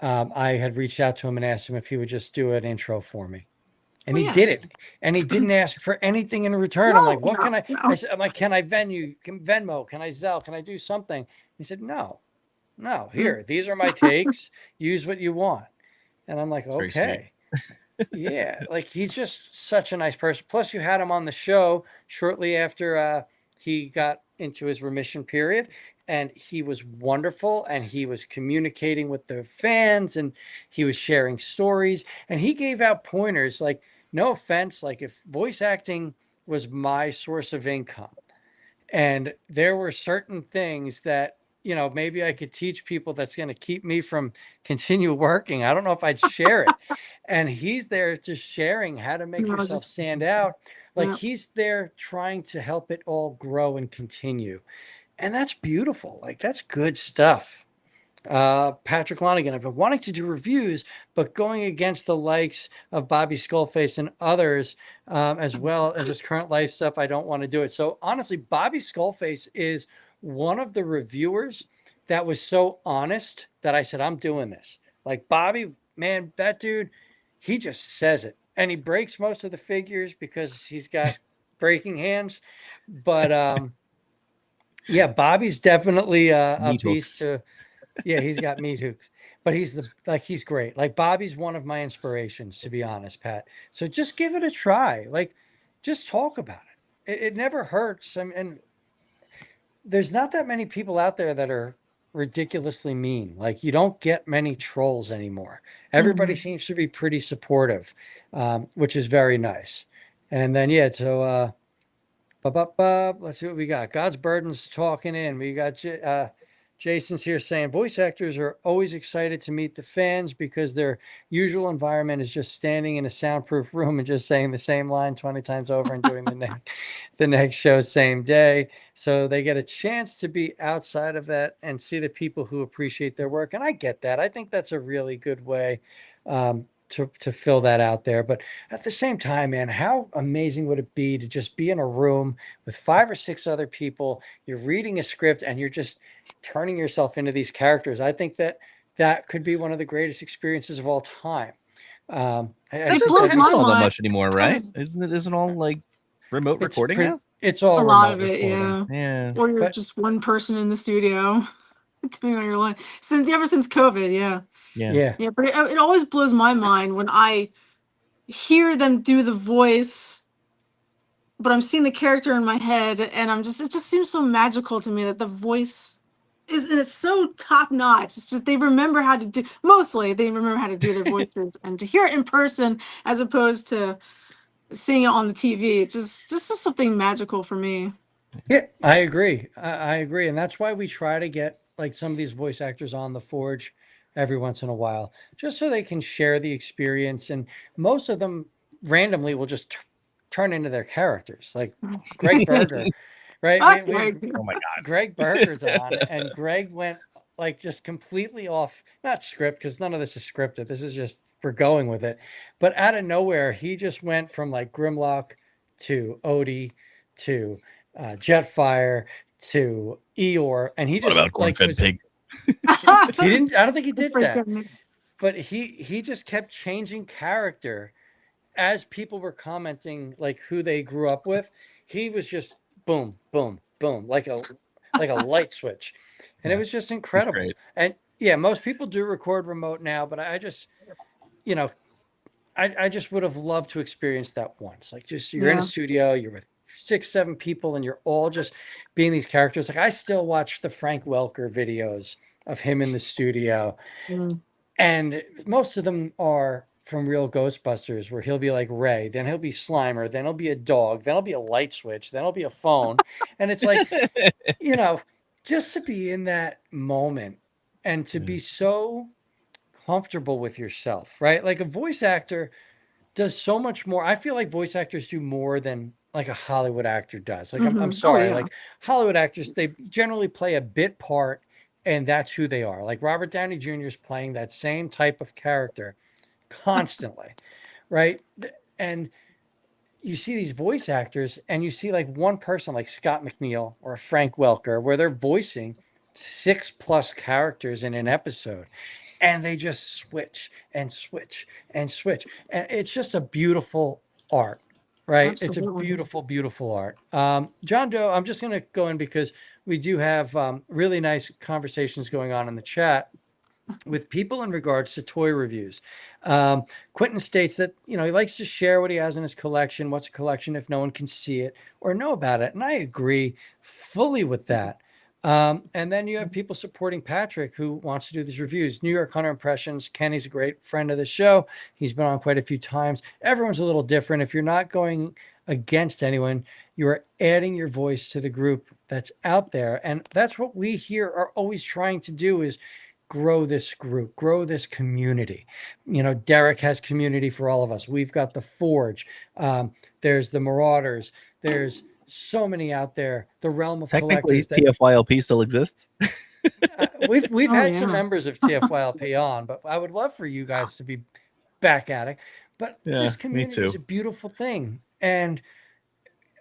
I had reached out to him and asked him if he would just do an intro for me. And Oh he did yes. it. And he didn't ask for anything in return. I'm like, No, what can no, I? no. I'm like, can I Venmo? Can I Zelle? Can I do something? He said, no, no. Mm. Here, these are my takes. Use what you want. And I'm like, It's very sweet. okay. Yeah, like he's just such a nice person. Plus, you had him on the show shortly after he got into his remission period, and he was wonderful. And he was communicating with the fans, and he was sharing stories, and he gave out pointers. Like, no offense, like if voice acting was my source of income, and there were certain things that maybe I could teach people that's going to keep me from continue working. I don't know if I'd share it. And he's there just sharing how to make yourself Just stand out. Like yeah. he's there trying to help it all grow and continue. And that's beautiful. Like that's good stuff. Patrick Lonigan. I've been wanting to do reviews, but going against the likes of Bobby Skullface and others, as well as just current life stuff, I don't want to do it. So honestly, Bobby Skullface is one of the reviewers that was so honest that I said, I'm doing this. Like Bobby, man, that dude, he just says it. And he breaks most of the figures because he's got breaking hands. But yeah, Bobby's definitely a Meat beast hooks. to yeah, he's got meat hooks, but he's great. Like Bobby's one of my inspirations, to be honest, Pat. So just give it a try. Like, just talk about it. It never hurts. And there's not that many people out there that are ridiculously mean. Like, you don't get many trolls anymore. Everybody Mhm. seems to be pretty supportive, which is very nice. And then yeah, so let's see what we got. God's burdens talking in. We got Jason's here saying voice actors are always excited to meet the fans because their usual environment is just standing in a soundproof room and just saying the same line 20 times over and doing the next show same day. So they get a chance to be outside of that and see the people who appreciate their work. And I get that. I think that's a really good way to fill that out there. But at the same time, man, how amazing would it be to just be in a room with 5 or 6 other people, you're reading a script and you're just turning yourself into these characters. I think that could be one of the greatest experiences of all time. I It think blows that'd be my It's all that mind. much anymore, right? Because Isn't all like remote recording now? it's all a lot remote of it, recording. Yeah. or you're But just one person in the studio doing all your line. Ever since COVID, Yeah. yeah. But it always blows my mind when I hear them do the voice, but I'm seeing the character in my head, and it just seems so magical to me that the voice is, and it's so top notch. It's just they remember how to do. Mostly, they remember how to do their voices, and to hear it in person as opposed to seeing it on the TV, it's just is something magical for me. yeah, I agree. I agree. And that's why we try to get like some of these voice actors on the Forge every once in a while, just so they can share the experience. And most of them randomly will just turn into their characters. Like Greg Berger, right? We had Oh my god. Greg Berger's on, and Greg went like just completely off, not script, because none of this is scripted. This is just we're going with it. But out of nowhere, he just went from like Grimlock to Odie to Jetfire to Eeyore, and he What just about like corn-fed was pig? he didn't. I don't think he That's did pretty that, good. but he just kept changing character as people were commenting like who they grew up with. He was just boom, boom, boom, like a light switch, and it Yeah, was just he's incredible. great. And yeah, most people do record remote now, but I just you know I just would have loved to experience that once. Like just you're in a Yeah. studio, you're with 6, 7 people, and you're all just being these characters. Like I still watch the Frank Welker videos of him in the studio, Mm. and most of them are from real Ghostbusters, where he'll be like Ray, then he'll be Slimer, then he'll be a dog, then he'll be a light switch, then he'll be a phone. And it's like, you know, just to be in that moment and to be so comfortable with yourself, right? Like a voice actor does so much more. I feel like voice actors do more than like a Hollywood actor does. Like I'm Oh sorry, yeah. like Hollywood actors, they generally play a bit part and that's who they are. Like Robert Downey Jr. is playing that same type of character constantly, right? And you see these voice actors and you see like one person like Scott McNeil or Frank Welker where they're voicing 6+ characters in an episode and they just switch and switch and switch. And it's just a beautiful art, right? It's a Absolutely. beautiful, beautiful art. John Doe, I'm just going to go in because we do have really nice conversations going on in the chat with people in regards to toy reviews. Quentin states that, he likes to share what he has in his collection. What's a collection if no one can see it or know about it? And I agree fully with that. And then you have people supporting Patrick who wants to do these reviews. New York Hunter Impressions. Kenny's a great friend of the show. He's been on quite a few times. Everyone's a little different. If you're not going against anyone, you are adding your voice to the group that's out there. And that's what we here are always trying to do is grow this group, grow this community. Derek has community for all of us. We've got the Forge. There's the Marauders. There's so many out there. The Realm of Technically, Collectors. That TFYLP still exists. we've Oh, had some yeah. members of TFYLP on, but I would love for you guys to be back at it. But Yeah, this me community is too. a beautiful thing, and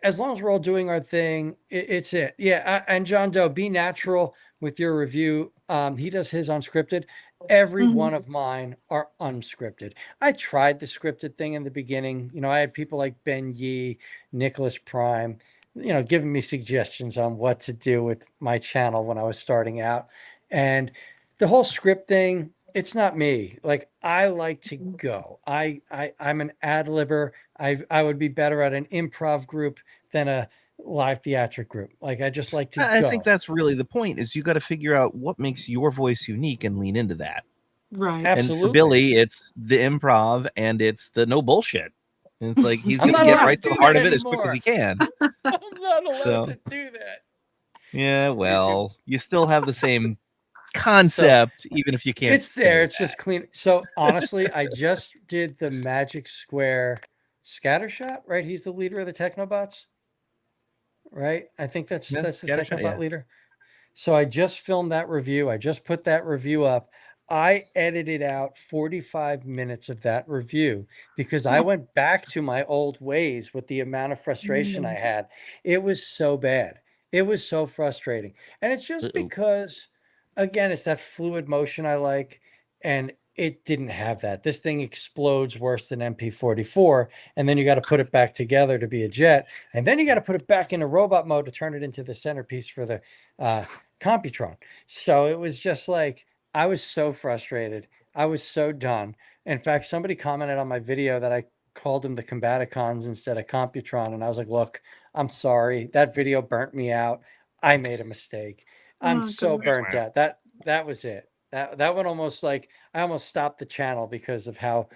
as long as we're all doing our thing, it's it. Yeah. And John Doe, be natural with your review. He does his unscripted. Every one of mine are unscripted. I tried the scripted thing in the beginning. I had people like Ben Yee, Nicholas Prime, giving me suggestions on what to do with my channel when I was starting out. And the whole script thing, it's not me. Like I like to go. I'm an ad-libber. I would be better at an improv group than a live theatric group. Like I just like to I go. think that's really the point is you got to figure out what makes your voice unique and lean into that. Right. And for Absolutely. Billy, it's the improv and it's the no bullshit. And it's like he's I'm going to not get allowed right to to the do heart that of it as quick as anymore. he can. I'm not allowed So- to do that. Yeah, well, you still have the same concept, even if you can't It's there. say It's just clean. So honestly, I just did the Magic Square Scattershot, right? He's the leader of the Technobots, right? I think that's Yeah, the scattershot, Technobot yeah. leader. So I just filmed that review. I just put that review up. I edited out 45 minutes of that review because I went back to my old ways with the amount of frustration I had. It was so bad. It was so frustrating. And it's just Uh-oh. because, again, it's that fluid motion I like. And it didn't have that. This thing explodes worse than MP44. And then you got to put it back together to be a jet. And then you got to put it back into robot mode to turn it into the centerpiece for the Computron. So it was just like, I was so frustrated. I was so done. In fact, somebody commented on my video that I called them the Combaticons instead of Computron. And I was like, look, I'm sorry. That video burnt me out. I made a mistake. I'm Oh, so goodness. burnt out. That was it. That one almost like I almost stopped the channel because of how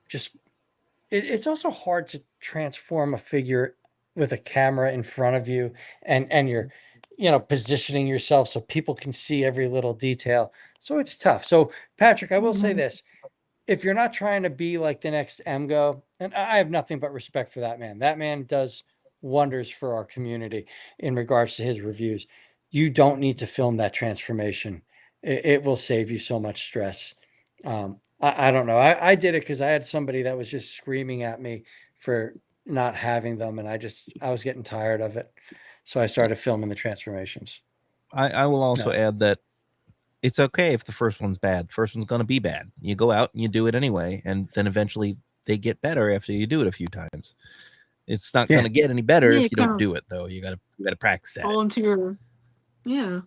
just it's also hard to transform a figure with a camera in front of you and you're positioning yourself so people can see every little detail, so it's tough. So Patrick, I will say this: if you're not trying to be like the next Emgo, and I have nothing but respect for that man. That man does wonders for our community in regards to his reviews. You don't need to film that transformation. It will save you so much stress. I don't know. I did it because I had somebody that was just screaming at me for not having them, and I was getting tired of it. So I started filming the transformations. I will also No. add that it's okay if the first one's bad. First one's going to be bad. You go out and you do it anyway, and then eventually they get better after you do it a few times. It's not going Yeah. to get any better Yeah, if you kind don't of do it, though. You gotta practice at it, fall into your, yeah.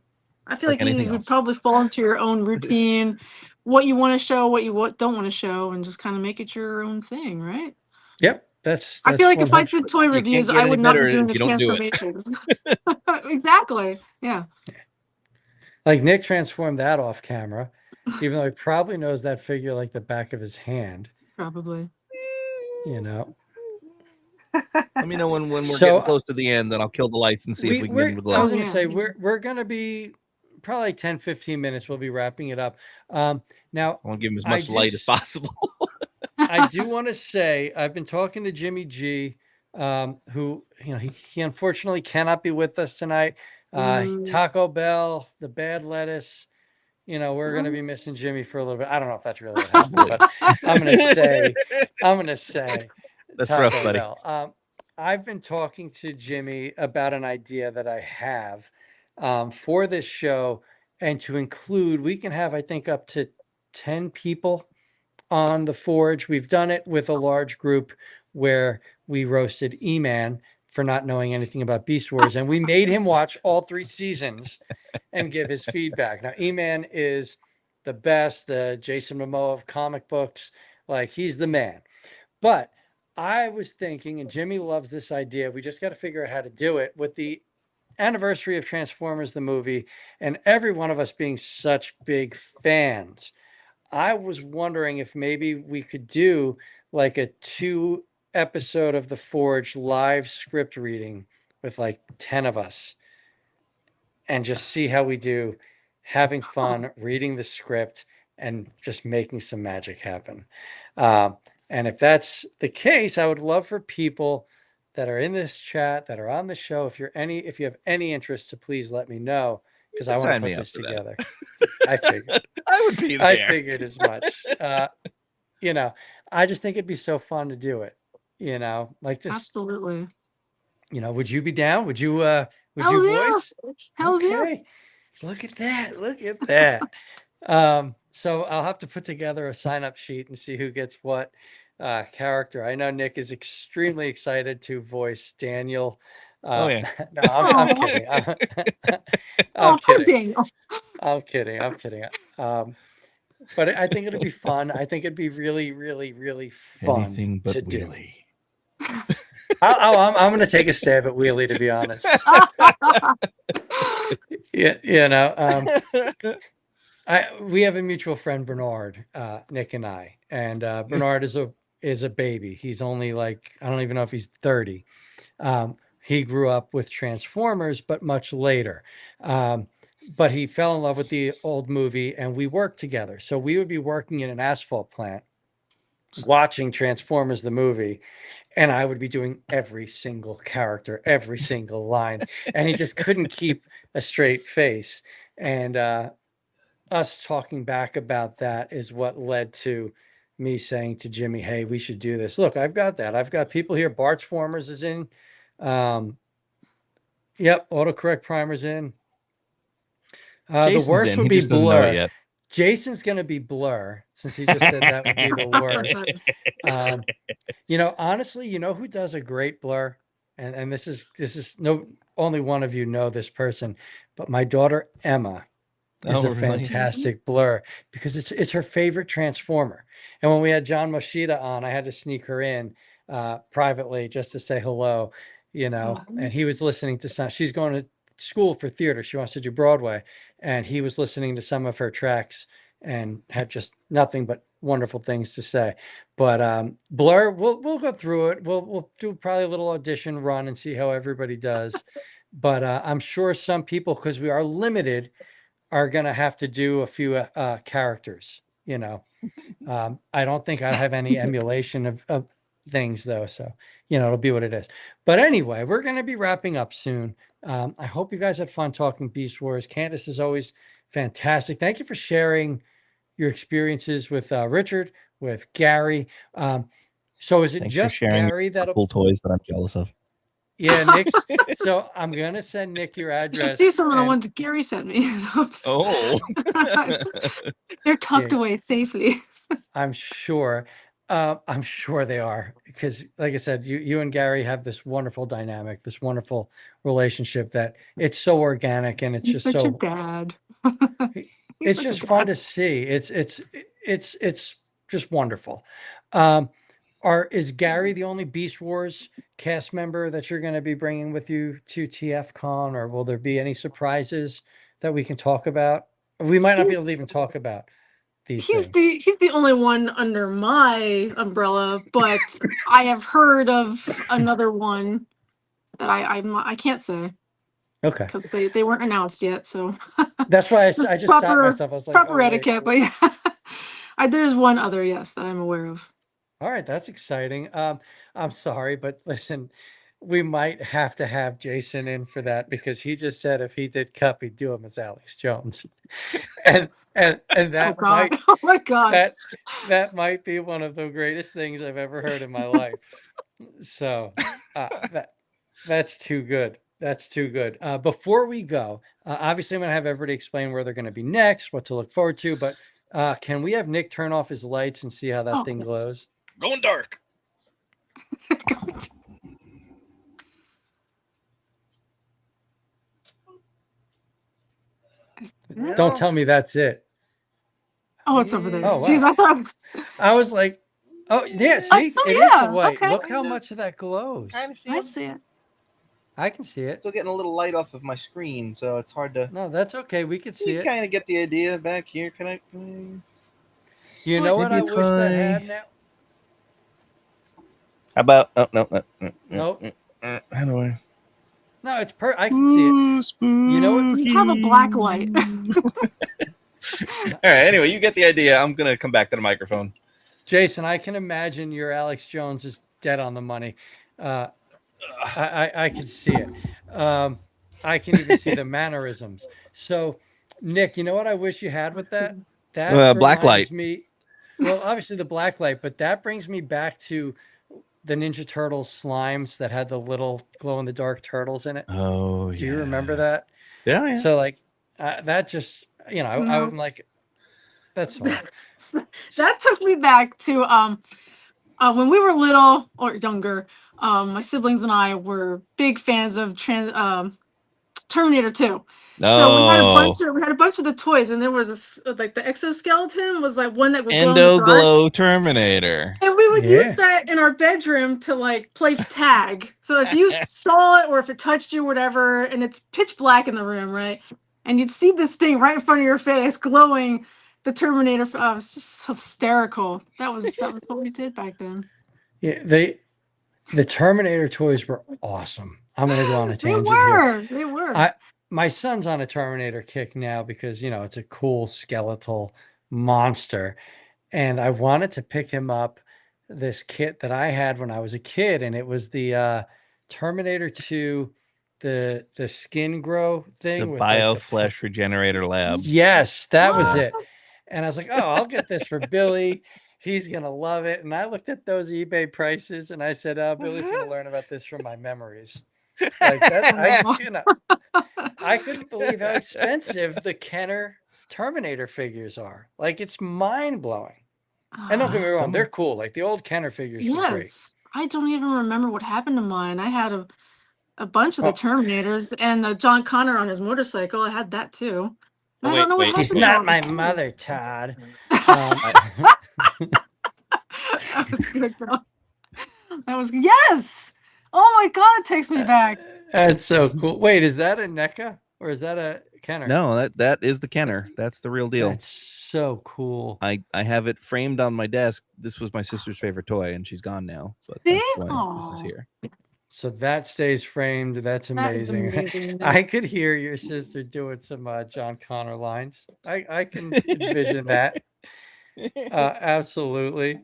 I feel like like you anything would else. probably fall into your own routine, what you want to show, what don't want to show, and just kind of make it your own thing, right? Yep. That's I feel that's like if I 100. did toy You can't reviews, get I any would not be better doing if the you don't do it. transformations. Exactly. Yeah. Like Nick transformed that off camera, even though he probably knows that figure like the back of his hand. Probably. You know. Let me know when we're getting So close to the end, then I'll kill the lights and see if we can get them to I glow. was Oh going to yeah. say we're going to be probably like 10 15 minutes. We'll be wrapping it up. Now I want to give them as I much did light as possible. I do want to say I've been talking to Jimmy G, who he unfortunately cannot be with us tonight. Mm. Taco Bell, the bad lettuce. We're going to be missing Jimmy for a little bit. I don't know if that's really what happened, but I'm going to say That's rough, Taco buddy. Bell. I've been talking to Jimmy about an idea that I have for this show, and to include, we can have, I think, up to 10 people on the Forge. We've done it with a large group where we roasted E-Man for not knowing anything about Beast Wars, and we made him watch all 3 seasons and give his feedback. Now, E-Man is the best, the Jason Momoa of comic books. Like, he's the man. But I was thinking, and Jimmy loves this idea, we just got to figure out how to do it with the anniversary of Transformers the movie and every one of us being such big fans. I was wondering if maybe we could do like a 2 episode of The Forge live script reading with like 10 of us and just see how we do, having fun, reading the script, and just making some magic happen. And if that's the case, I would love for people that are in this chat, that are on the show, if you have any interest, to please let me know, because I want to Sign me put up this for that. together. I figured. I would be I there. figured as much. I just think it'd be so fun to do it. Like just, Absolutely. would you be down? Would you Hells yeah. voice? Hells yeah. Okay. Look at that. Look at that. So I'll have to put together a sign-up sheet and see who gets what character. I know Nick is extremely excited to voice Daniel. Oh yeah. No, I'm Aw. kidding. I'm Oh, poor kidding. Daniel. I'm kidding. I'm kidding. But I think it'd be fun. I think it'd be really, really, really fun Anything but to do. Wheelie. I'm going to take a stab at Wheelie, to be honest. We have a mutual friend, Bernard, Nick and I, and Bernard is a baby. He's only like, I don't even know if he's 30. He grew up with Transformers, but much later. but he fell in love with the old movie, and we worked together. So we would be working in an asphalt plant, watching Transformers the movie, and I would be doing every single character, every single line, and he just couldn't keep a straight face. And us talking back about that is what led to me saying to Jimmy, "Hey, we should do this. Look, I've got that. I've got people here. Barchformers is in. Yep, autocorrect primer's in. The Jason's worst in. would He be just doesn't know it Blur. yet. Jason's going to be Blur, since he just said that would be the worst. Nice. Honestly, who does a great Blur? And this is no, only one of you know this person, but my daughter Emma is Oh, a really? fantastic Blur, because it's her favorite Transformer. And when we had John Moshida on, I had to sneak her in privately just to say hello, and he was listening to some, she's going to school for theater. She wants to do Broadway. And he was listening to some of her tracks and had just nothing but wonderful things to say. But Blur, we'll go through it. We'll do probably a little audition run and see how everybody does. But I'm sure some people, because we are limited, are going to have to do a few characters. I don't think I have any emulation of things, though. So, it'll be what it is. But anyway, we're going to be wrapping up soon. I hope you guys had fun talking Beast Wars. Candice is always fantastic. Thank you for sharing your experiences with Richard, with Gary. So is it Thanks for just sharing Gary that'll? cool toys that I'm jealous of. Yeah, Nick's. So I'm going to send Nick your You address. should see some of the and- ones that Gary sent me. Oh. They're tucked Yeah. away safely. I'm sure. I'm sure they are, because, like I said, you and Gary have this wonderful dynamic, this wonderful relationship that it's so organic, and it's He's just such a so. dad. It's such a just fun dad. to see. It's just wonderful. Is Gary the only Beast Wars cast member that you're going to be bringing with you to TF Con, or will there be any surprises that we can talk about? We might not be able to He's- even talk about these He's things. the only one under my umbrella, but I have heard of another one that I can't say Okay. because they weren't announced yet. So That's why I just stopped proper myself. I was like, proper oh, wait. etiquette. But yeah, there's one other, yes, that I'm aware of. All right, that's exciting. I'm sorry, but listen, we might have to have Jason in for that, because he just said if he did Cup, he'd do him as Alex Jones, and Oh that God! might Oh my God! that might be one of the greatest things I've ever heard in my life. So that's too good. That's too good. Before we go, obviously I'm going to have everybody explain where they're going to be next, what to look forward to. But can we have Nick turn off his lights and see how that thing Yes. glows? Going dark. Don't tell me that's it. Oh, it's over there. Oh, wow. Jeez, I thought it was. I was like, oh yeah, see, Oh, it is so the yeah, white. okay. Look how much of that glows. Kind of see I it. see it. I can see it. Still getting a little light off of my screen, so it's hard to. No, that's okay. We could see You it. kind of get the idea back here. Can I? You know what Maybe I if wish that I- had now? How about? Oh no. Nope. How do I? No, it's I can see it. You know what? You have a black light. All right. Anyway, you get the idea. I'm gonna come back to the microphone. Jason, I can imagine your Alex Jones is dead on the money. I can see it. I can even see the mannerisms. So, Nick, you know what I wish you had with that? That Black reminds light. me. Well, obviously the black light, but that brings me back to the Ninja Turtles slimes that had the little glow in the dark turtles in it. Oh yeah. Do you remember that? Yeah. Yeah. So like that just I'm like, that's all. That took me back to when we were little or younger. My siblings and I were big fans of Terminator 2. So we had a bunch of the toys, and there was like the exoskeleton was like one that would glow in the dark. Glow Terminator. And we would Yeah. use that in our bedroom to like play tag. So if you saw it or if it touched you, whatever, and it's pitch black in the room, right? And you'd see this thing right in front of your face glowing, the Terminator. Oh, it's just hysterical. That was what we did back then. Yeah, the Terminator toys were awesome. I'm gonna go on a tangent here. They were. my son's on a Terminator kick now because, it's a cool skeletal monster. And I wanted to pick him up this kit that I had when I was a kid, and it was the Terminator 2, the skin grow The thing with Bio Flesh Regenerator Lab. Yes, that was it. What? And I was like, oh, I'll get this for Billy. He's gonna love it. And I looked at those eBay prices and I said, oh, Billy's gonna learn about this from my memories. Like that, I couldn't believe how expensive the Kenner Terminator figures are. Like, it's mind blowing. And don't get me wrong, they're cool. Like, the old Kenner figures were great. Yes. I don't even remember what happened to mine. I had a bunch of the Terminators and the John Connor on his motorcycle. I had that too. Oh, I don't know what wait. happened. She's to not all my these mother, things. Todd. That was good, girl. That was yes. Oh my god, it takes me back. That's so cool. Wait, is that a NECA or is that a Kenner? No, that is the Kenner. That's the real deal. That's so cool. I have it framed on my desk. This was my sister's favorite toy, and she's gone now. But See? that's why this is here. So that stays framed. That's amazing. That is amazing. I could hear your sister doing some John Connor lines. I can envision that. Absolutely.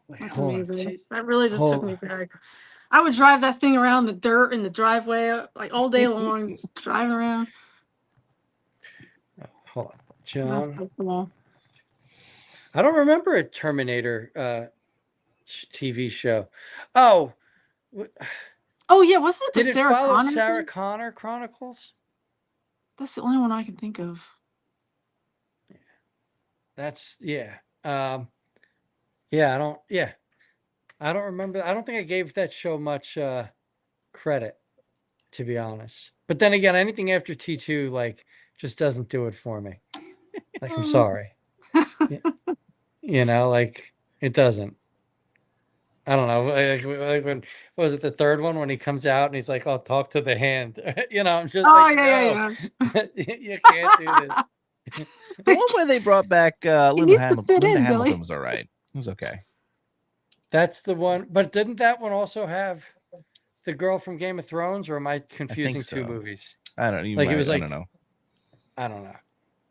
That's hold on. amazing. That really just took me back. I would drive that thing around the dirt in the driveway like all day long, just driving around. Hold on, That's John. so cool. I don't remember a Terminator TV show. Oh, Oh yeah, wasn't it the did it Sarah follow Connor Sarah thing? Connor Chronicles? That's the only one I can think of. That's yeah. Yeah, I don't remember. I don't think I gave that show much credit, to be honest. But then again, anything after T2 like just doesn't do it for me. Like, I'm sorry. Like, it doesn't. I don't know. Like when was it the third one when he comes out and he's like, "I'll talk to the hand." I'm just like, yeah. You can't do this. The one where they brought back Linda needs to Hamilton. fit Linda in, Hamilton Billy. was all right. It was okay. That's the one. But didn't that one also have the girl from Game of Thrones, or am I confusing two movies? I don't even. Like, it was like, I don't know. I don't know.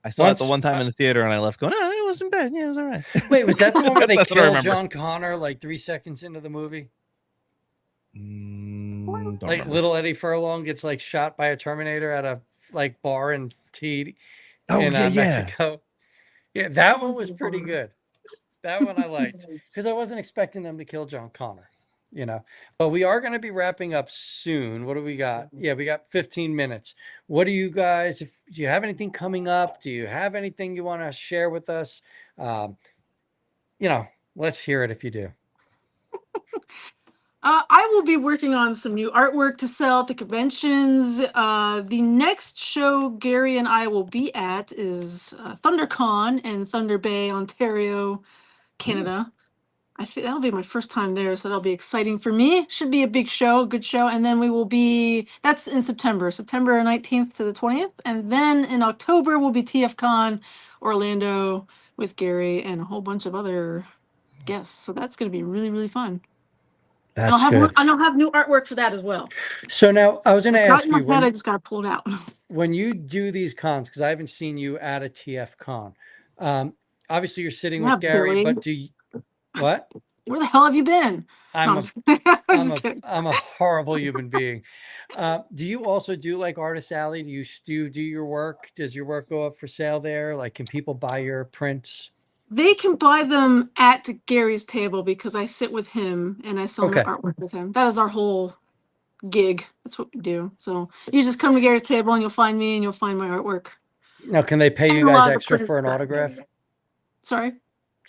I saw it the one time in the theater and I left going, oh, it wasn't bad. Yeah, it was all right. Wait, was that the one where they That's what I killed remember. John Connor like 3 seconds into the movie? Don't Like, remember. little Eddie Furlong gets like shot by a Terminator at a like bar in Mexico. Yeah, that one was pretty good. That one I liked because I wasn't expecting them to kill John Connor. But we are going to be wrapping up soon. What do we got? Yeah, we got 15 minutes. What do you guys, do you have anything coming up? Do you have anything you want to share with us? Let's hear it if you do. I will be working on some new artwork to sell at the conventions. The next show Gary and I will be at is ThunderCon in Thunder Bay, Ontario, Canada. I think that'll be my first time there, so that'll be exciting for me. Should be a big show, a good show. And then that's in September 19th to the 20th. And then in October will be TFCon Orlando with Gary and a whole bunch of other guests. So that's going to be really, really fun. That's good. I'll have new artwork for that as well. So now I was going to ask you, I just got to pull it out. When you do these cons, because I haven't seen you at a TFCon, obviously you're sitting with Gary, Billy. but do you, what? Where the hell have you been? I'm a horrible human being. Do you also do like Artist Alley? Do you do your work? Does your work go up for sale there? Like, can people buy your prints? They can buy them at Gary's table because I sit with him and I sell my artwork with him. That is our whole gig. That's what we do. So you just come to Gary's table and you'll find me and you'll find my artwork. Now, can they pay you guys extra for an autograph? Sorry?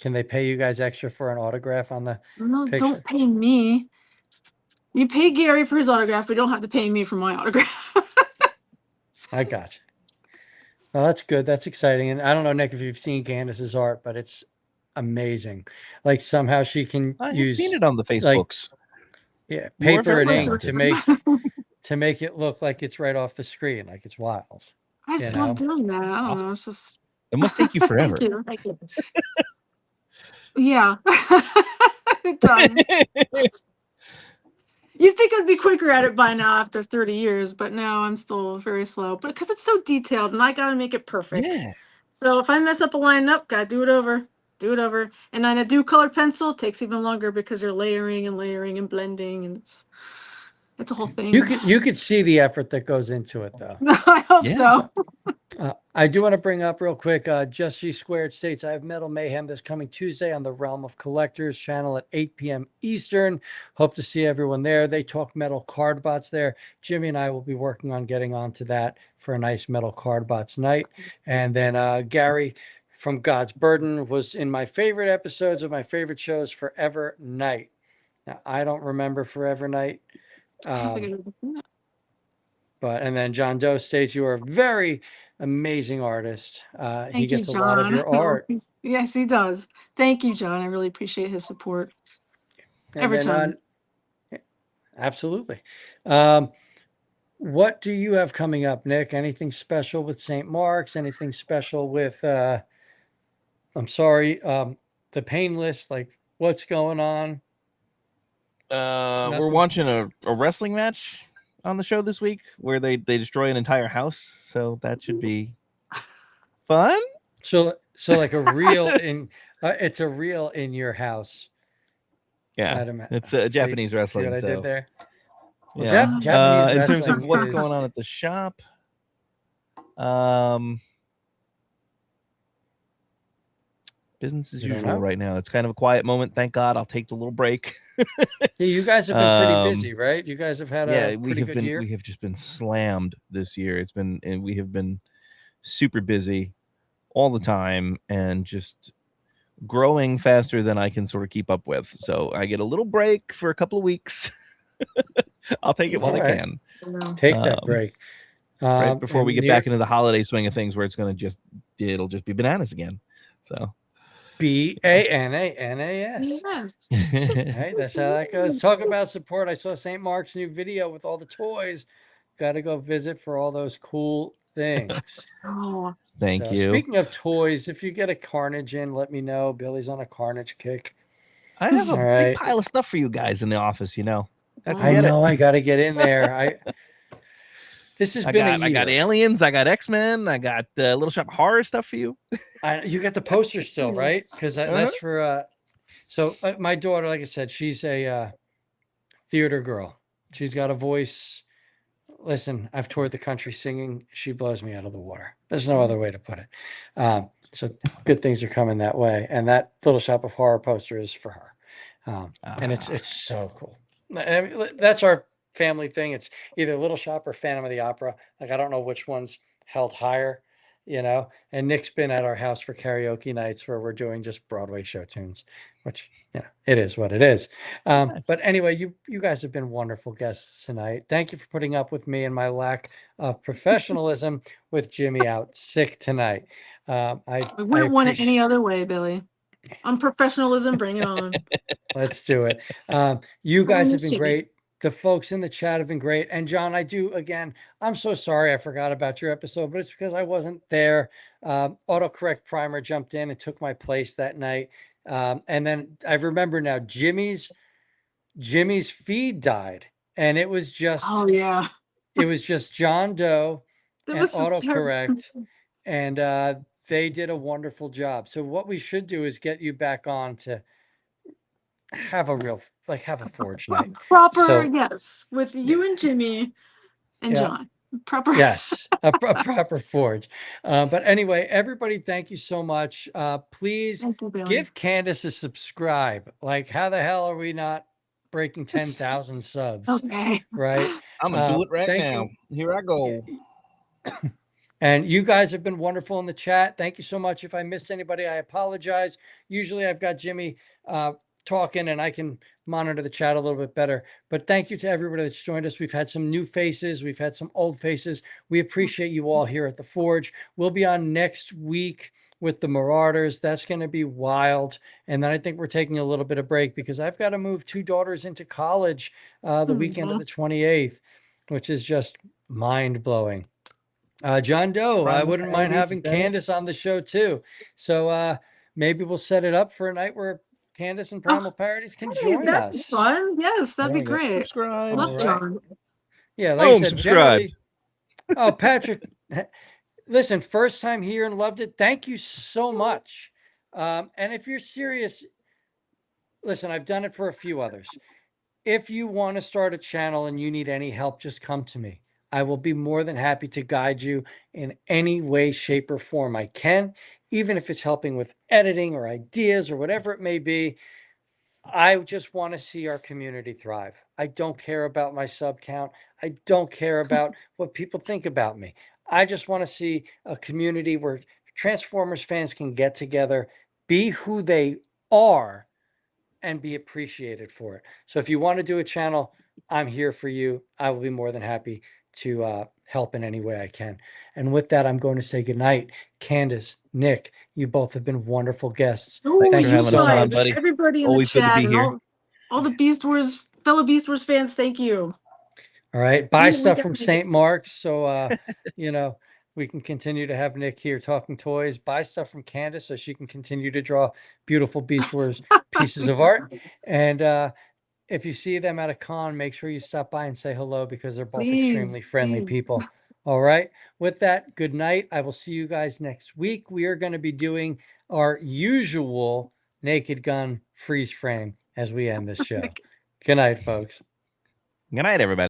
Can they pay you guys extra for an autograph on the picture? Don't pay me. You pay Gary for his autograph, but you don't have to pay me for my autograph. I got you. Well, that's good. That's exciting. And I don't know, Nick, if you've seen Candice's art, but it's amazing. Like, somehow she can use seen it on the Facebooks. Like, paper and ink to make it look like it's right off the screen. Like, it's wild. I just love doing that. I don't know. It's just. It must take you forever. Thank you. Yeah, it does. You'd think I'd be quicker at it by now after 30 years, but no, I'm still very slow. But because it's so detailed and I gotta make it perfect. Yeah. So if I mess up a line up, gotta do it over. Do it over. And then I do colored pencil, takes even longer because you're layering and blending, and it's a whole thing. You could see the effort that goes into it, though. I hope Yeah. so. I do want to bring up real quick. Just G Squared states, I have Metal Mayhem this coming Tuesday on the Realm of Collectors channel at 8 p.m. Eastern. Hope to see everyone there. They talk metal card bots there. Jimmy and I will be working on getting onto that for a nice metal card bots night. And then Gary from God's Burden was in my favorite episodes of my favorite shows, Forever Night. Now, I don't remember Forever Night. I don't think I've ever seen it. And then John Doe states, you are a very amazing artist. He Thank you, gets a lot of John. your art. Yes, he does. Thank you, John. I really appreciate his support. And Every then time. Absolutely. What do you have coming up, Nick? Anything special with St. Mark's? Anything special with, the pain list? Like, what's going on? We're Nothing? watching a wrestling match on the show this week where they destroy an entire house. So that should be fun. So like a real it's a real in your house. Yeah, it's a Japanese wrestling. See what I did there? Well, Yeah. Japanese in terms of wrestling what's is- going on at the shop, business as You don't usual know? right now. It's kind of a quiet moment. Thank God. I'll take the little break. Yeah, you guys have been pretty busy, right? You guys have had a pretty good year. We have just been slammed this year. And we have been super busy all the time and just growing faster than I can sort of keep up with. So I get a little break for a couple of weeks. I'll take it while All I right. can. Take that break. Right before we and get back into the holiday swing of things where it'll just be bananas again. So BANANAS. Yes. Right, that's how that goes. Talk about support. I saw St. Mark's new video with all the toys. Got to go visit for all those cool things. Oh, Thank you. Speaking of toys, if you get a Carnage in, let me know. Billy's on a Carnage kick. I have a All right. big pile of stuff for you guys in the office, Gotta I get know. it. I got to get in there. This has been a year. I got Aliens. I got X-Men. I got Little Shop of Horror stuff for you. You got the poster still, right? Yes. Because that's for. So my daughter, like I said, she's a theater girl. She's got a voice. Listen, I've toured the country singing. She blows me out of the water. There's no other way to put it. So good things are coming that way. And that Little Shop of Horror poster is for her. And it's so cool. I mean, that's our family thing. It's either Little Shop or Phantom of the Opera. Like, I don't know which one's held higher, and Nick's been at our house for karaoke nights where we're doing just Broadway show tunes, which, it is what it is. But anyway, you guys have been wonderful guests tonight. Thank you for putting up with me and my lack of professionalism with Jimmy out sick tonight. we wouldn't want it any other way, Billy. Unprofessionalism, bring it on. Let's do it. You guys have been Jimmy. great. The folks in the chat have been great. And John, I'm so sorry I forgot about your episode, but it's because I wasn't there. Autocorrect Primer jumped in and took my place that night. And then I remember now Jimmy's feed died. And it was just John Doe and autocorrect. And they did a wonderful job. So what we should do is get you back on to have a forge night. Proper, yes, with you and Jimmy and John. Proper. Yes, a proper forge. But anyway, everybody, thank you so much. Please give Candice a subscribe. Like, how the hell are we not breaking 10,000 subs? Okay. Right? I'm going to do it right now. Here I go. And you guys have been wonderful in the chat. Thank you so much. If I missed anybody, I apologize. Usually I've got Jimmy talking and I can monitor the chat a little bit better. But thank you to everybody that's joined us. We've had some new faces. We've had some old faces. We appreciate you all here at the Forge. We'll be on next week with the Marauders. That's going to be wild. And then I think we're taking a little bit of break because I've got to move 2 daughters into college the weekend of the 28th, which is just mind-blowing. John Doe, I wouldn't mind having Candice on the show too. So maybe we'll set it up for a night where Candice and Primal Parodies can Hey, join that'd be us. fun. Yes, that'd be There we go. great. Subscribe. Love All right. John. Yeah, like I Boom, said, subscribed. generally. Oh, Patrick, listen, first time here and loved it. Thank you so much. And if you're serious, listen, I've done it for a few others. If you want to start a channel and you need any help, just come to me. I will be more than happy to guide you in any way, shape, or form I can, even if it's helping with editing or ideas or whatever it may be. I just want to see our community thrive. I don't care about my sub count. I don't care about what people think about me. I just want to see a community where Transformers fans can get together, be who they are, and be appreciated for it. So if you want to do a channel, I'm here for you. I will be more than happy to help in any way I can. And with that, I'm going to say goodnight. Candice, Nick, you both have been wonderful guests. Oh, Thanks Thank for you having so us on, much. buddy. Everybody in Always the good to chat be and here. all the Beast Wars, fellow Beast Wars fans, thank you. All right. Buy We stuff got from it. St. Mark's. So, you know, we can continue to have Nick here talking toys. Buy stuff from Candice so she can continue to draw beautiful Beast Wars pieces of art. And if you see them at a con, make sure you stop by and say hello because they're both extremely friendly Please. people. All right. With that, good night. I will see you guys next week. We are going to be doing our usual Naked Gun freeze frame as we end this show. Good night, folks. Good night, everybody.